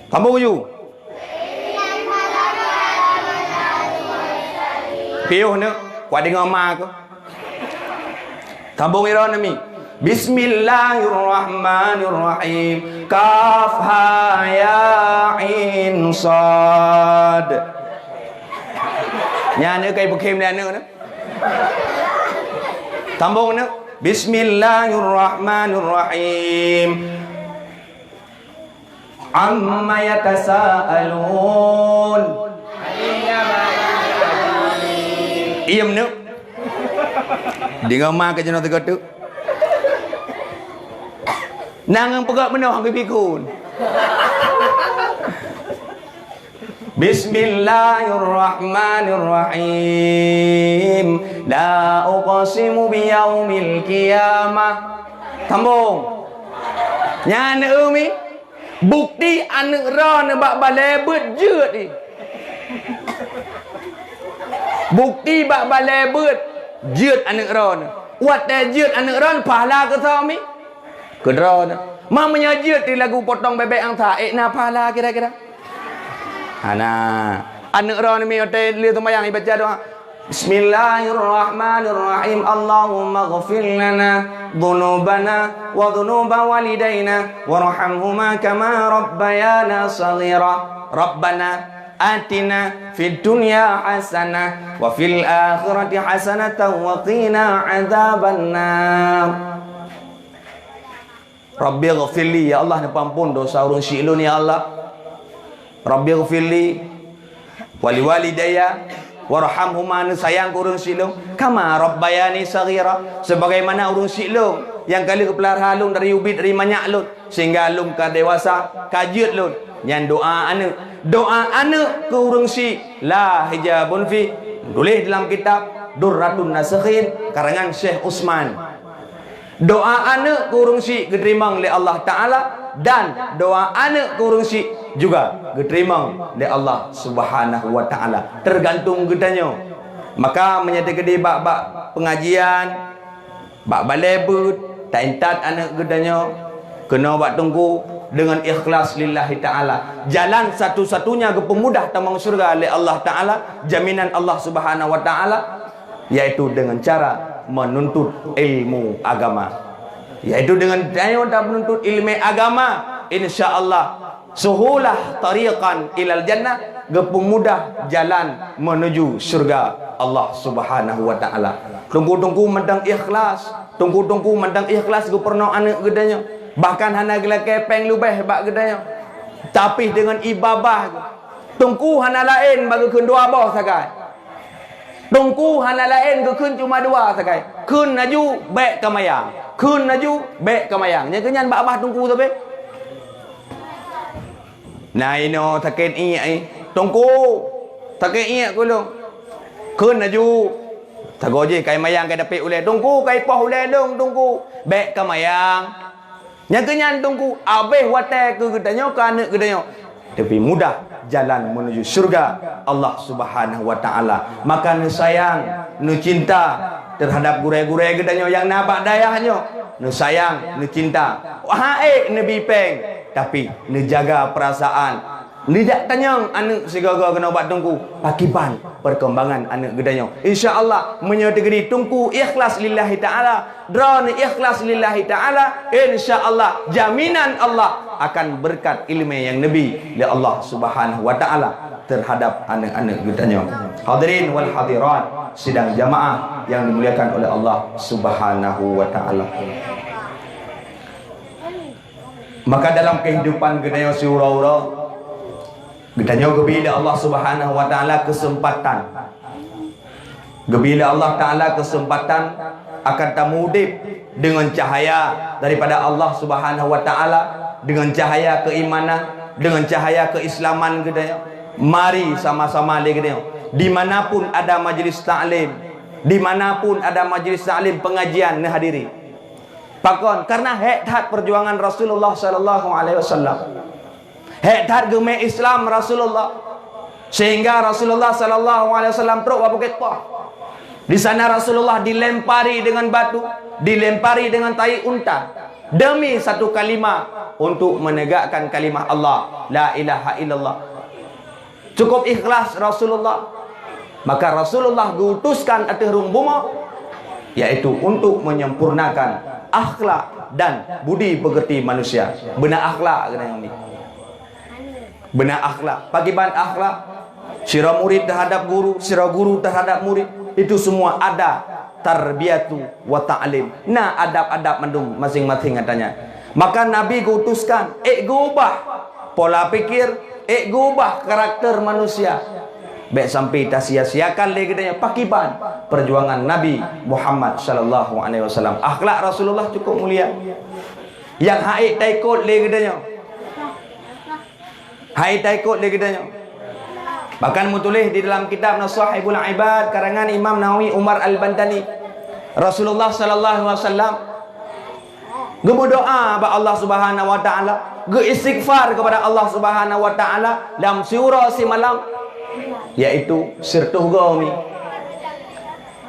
Sambung you. Piuh ni, kuat dengar mak aku. Sambung iran ni. Bismillahirrahmanirrahim. Kaf ha ya ain sad. Nya ni kai bukim ni anak ni. Sambung ni. Bismillahirrahmanirrahim. Amma yatasaalun. Iam nu. Dengar mak ke jenak tu. Nangang pegak menang ke pikun. Bismillahirrahmanirrahim. La uqsimu biyaumil qiyamah. Sambung. Nyana umi bukti anak ra ne bak balebet jeut ni. Bukti bak balebet jeut anak ra ne. Wat te jeut anak ra pahala ke sa mi? Ke ra ne. Ma menyajeut di lagu potong bebek ang tha na pahala kira-kira. Ana anak ra ne mi te li sembahyang baca doa. Bismillahirrahmanirrahim. Allahumma ghfir lana dhunubana wa dhunuba walidayna warhamhuma kama rabbayana shaghira. Rabbana atina fid dunya hasanah wa fil akhirati hasanatan wa qina adzabannar. Rabbi ghfirli, ya Allah, ampun dosa urang syilun ya Allah. Rabbi ghfirli wali walidayya warhamhuma, sayang urang silung kama rabbayani saghira, sebagaimana urang silung yang kali kepelar halung dari ubit dari manyak lut sehingga lum ka dewasa kajeut lut. Yang doa ane ke urang si la hijabun fi, tulis dalam kitab Durratun Nasikhin karangan Syekh Usman. Doa ane ke urang si diterima oleh Allah Taala, dan doa ane ke urang si juga diterima oleh Allah Subhanahu wa taala, tergantung gedanya. Maka menyata gede bak pengajian bak balebut tak entat anak gedanya kena bak tunggu dengan ikhlas lillahi taala. Jalan satu-satunya ke pemudah tamang surga oleh Allah taala, jaminan Allah Subhanahu wa taala, yaitu dengan cara menuntut ilmu agama. Yaitu dengan cara menuntut ilmu agama, insyaallah suhulah tariqan ilal jannah, gepemudah jalan menuju surga Allah Subhanahu wa taala. Tunggu-tunggu mendang ikhlas, tunggu-tunggu mendang ikhlas gu pernah anak gedanya. Bahkan hana gila kepeng lubeh bak gedanya. Tapi dengan ibadah tunggu hana lain bagi keun dua boh sakai. Tunggu hana lain ke keun cuma dua sakai. Keun naju bek kamayang, keun naju bek kamayang. Nya kenyan bak abah tunggu tapi nah ino takin iya tungku takin iya kulo kun naju tagoje kai mayang kai dapik ule tungku kai poh ule dong tungku bek ka mayang nyakenyan tungku abeh wate ke gedanyo ka anak gedanyo, tapi mudah jalan menuju surga Allah Subhanahu wa taala. Maka nu sayang nu cinta terhadap gure-gure gedanyo yang nabak dayahnyo, nu sayang nu cinta hae nabi peng, tapi menjaga perasaan. Nijak tanyang anak segaga kena buat tungku pakipan perkembangan anak gedanya. InsyaAllah menyedegeri tungku ikhlas lillahi ta'ala, drone ikhlas lillahi ta'ala, InsyaAllah jaminan Allah akan berkat ilmu yang Nabi li Allah Subhanahu wa ta'ala terhadap anak-anak gedanya. Hadirin wal hadirat sidang jamaah yang dimuliakan oleh Allah Subhanahu wa ta'ala. Maka dalam kehidupan gedanya si ura-ura, gedanya gebila Allah Subhanahu wa taala kesempatan. Gebila Allah taala kesempatan akan tamudib dengan cahaya daripada Allah Subhanahu wa taala, dengan cahaya keimanan, dengan cahaya keislaman gedanya. Mari sama-sama le gedanya. Dimanapun ada majlis taklim, dimanapun ada majlis taklim pengajian ne hadiri. Pakon karena hak perjuangan Rasulullah sallallahu alaihi wasallam. Hak gemeh Islam Rasulullah, sehingga Rasulullah sallallahu alaihi wasallam teruk Bukit Toh. Di sana Rasulullah dilempari dengan batu, dilempari dengan tai unta demi satu kalimah untuk menegakkan kalimah Allah la ilaha illallah. Cukup ikhlas Rasulullah, maka Rasulullah diutuskan atas rumbuma, yaitu untuk menyempurnakan akhlak dan budi pekerti manusia. Benar akhlak kena yang ni. Benar akhlak, pagiban akhlak, sira murid terhadap guru, sira guru terhadap murid, itu semua ada tarbiyatu wa ta'lim. Nah, adab-adab mendung masing-masing katanya. Maka Nabi diutuskan, gubah pola pikir, gubah karakter manusia. Baik sampai tak sia-siakan lagi katanya pakiban perjuangan Nabi Muhammad sallallahu alaihi wasallam. Akhlak Rasulullah cukup mulia. Yang haid taikut le katanya. Haid taikut le katanya. Bahkan mutulis di dalam kitab Nasahibul Ibad karangan Imam Nawawi Umar Al-Bantani. Rasulullah sallallahu alaihi wasallam berdoa kepada Allah Subhanahu wa taala, beristighfar kepada Allah Subhanahu wa taala dalam surah semalam, yaitu sirtuh gami.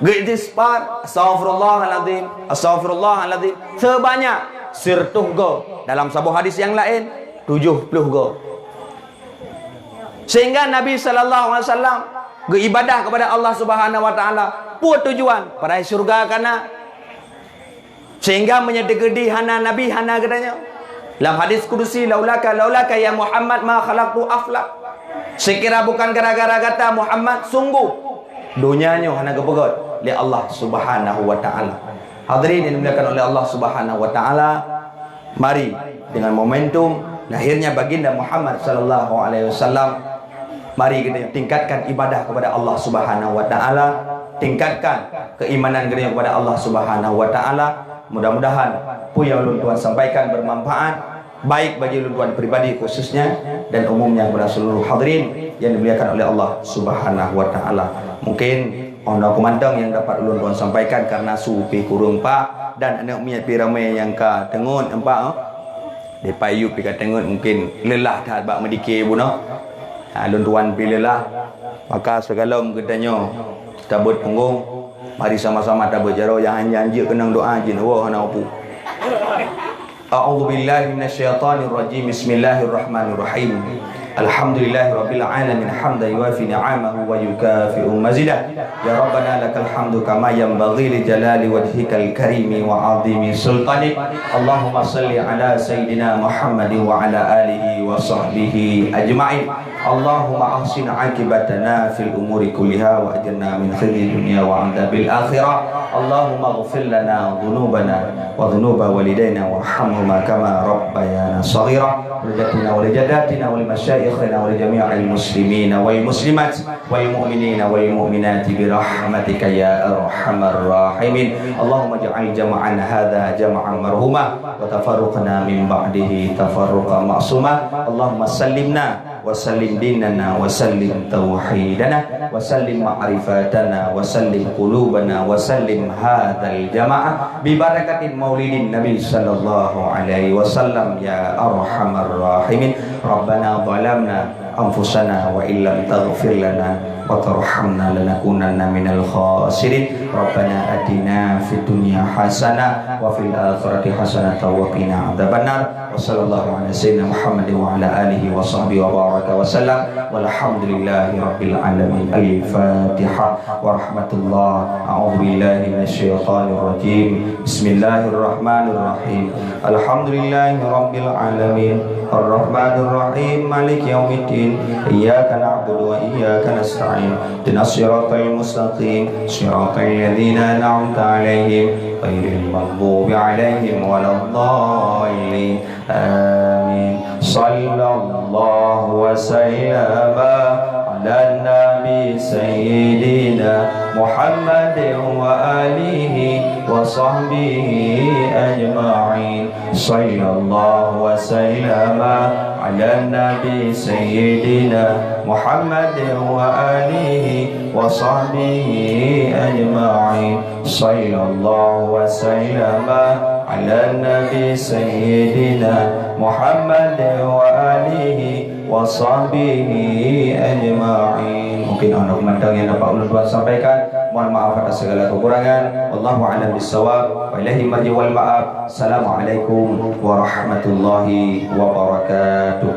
Beristighfar astaghfirullahalazim, astaghfirullahalazim sebanyak sirtuh go. Dalam sebuah hadis yang lain 70 go. Sehingga Nabi sallallahu alaihi wasallam beribadah kepada Allah Subhanahu wa taala pun tujuan pada syurga kana. Sehingga menyedekedi hana Nabi hana katanya. Dalam hadis kudusi laulaka ya Muhammad ma khalaqtu aflak. Sekira bukan gara-gara kata Muhammad, sungguh dunianya hana kepegot oleh Allah Subhanahu wa taala. Hadirin yang dimuliakan oleh Allah Subhanahu wa taala, mari dengan momentum lahirnya baginda Muhammad sallallahu alaihi wasallam, mari kita tingkatkan ibadah kepada Allah Subhanahu wa taala, tingkatkan keimanan kita kepada Allah Subhanahu wa taala. Mudah-mudahan apa yang ulun tuan sampaikan bermanfaat baik bagi ulun tuan pribadi khususnya dan umumnya kepada seluruh hadirin yang dimuliakan oleh Allah Subhanahu wa taala. Mungkin ono kumandang yang dapat ulun tuan sampaikan karena supi kurung pak dan anak minyak piramai yang ka tengun empak depa yu pi ka tengun mungkin lelah dah bak medikir buno. Ulun tuan pi lelah maka segala ketanya tabut punggung. Mari sama-sama tabut jaro yang janji kenang doa jin Allah hana opu. A'udzubillahi minasyaitonirrajim. Bismillahirrahmanirrahim. Alhamdulillahirabbil alamin hamdan yuwafi ni'amahu wa yukafi'u mazidah. Ya Rabbana lakal hamdu kama yanbaghi li jalali wajhikal karimi wa 'azimi sultanik. Allahumma shalli ala sayidina Muhammadin wa ala alihi wa sahbihi ajma'in. Allahumma ahsin akibatana fil umuri kulliha wa ajirna min khizyi dunya wa adzabil akhirah. Allahumma ighfir lana dhunubana wa dhunuba walidayna warhamhuma kama rabbayana shaghira. Walidatina wa lijadatina wa limasyayikhina wa lijami'il muslimina wal muslimat wal mu'minina wal mu'minati bi rahmatika ya arhamar rahimin. Allahumma ij'al jama'an hadza jama'an marhuma wa tafarruqna min ba'dihi tafarruqan ma'suma. Allahumma sallimna وسلم ديننا وسلم توحيدنا وسلم معرفتنا وسلم قلوبنا وسلم هذا الجماعة ببركة مولد النبي صلى الله عليه وسلم يا أرحم الراحمين. ربنا ظلمنا أنفسنا وإن لم تغفر لنا وترحمنا لنكونن من الخاسرين. ربنا آتنا في الدنيا حسنة وفي الآخرة حسنة وقنا عذاب النار. وصلى الله على سيدنا محمد وعلى آله وصحبه وبارك وسلم والحمد لله رب العالمين. الفاتحة ورحمة الله. أعوذ بالله من الشيطان الرجيم. بسم الله الرحمن الرحيم. الحمد لله رب العالمين الرحمن الرحيم مالك يوم الدين. إياك نعبد وإياك نستعين. اهدنا الصراط المستقيم صراط الذين أنعمت عليهم غير المغضوب عليهم ولا الضالين. آمين. صلى الله وسلم على النبي سيدنا محمد وآله وصحبه أجمعين. صلى الله وسلم على النبي سيدنا محمد وآله وصحبه أجمعين. صلى الله وسلم على النبي سيدنا محمد وآله وصحبه أجمعين. Mungkin anak mandang yang dapat ulun tuan sampaikan. Mohon maaf atas segala kekurangan. Wallahu a'lam bissawab. Wa ilaihi marji wal ma'ab. Assalamualaikum warahmatullahi wabarakatuh.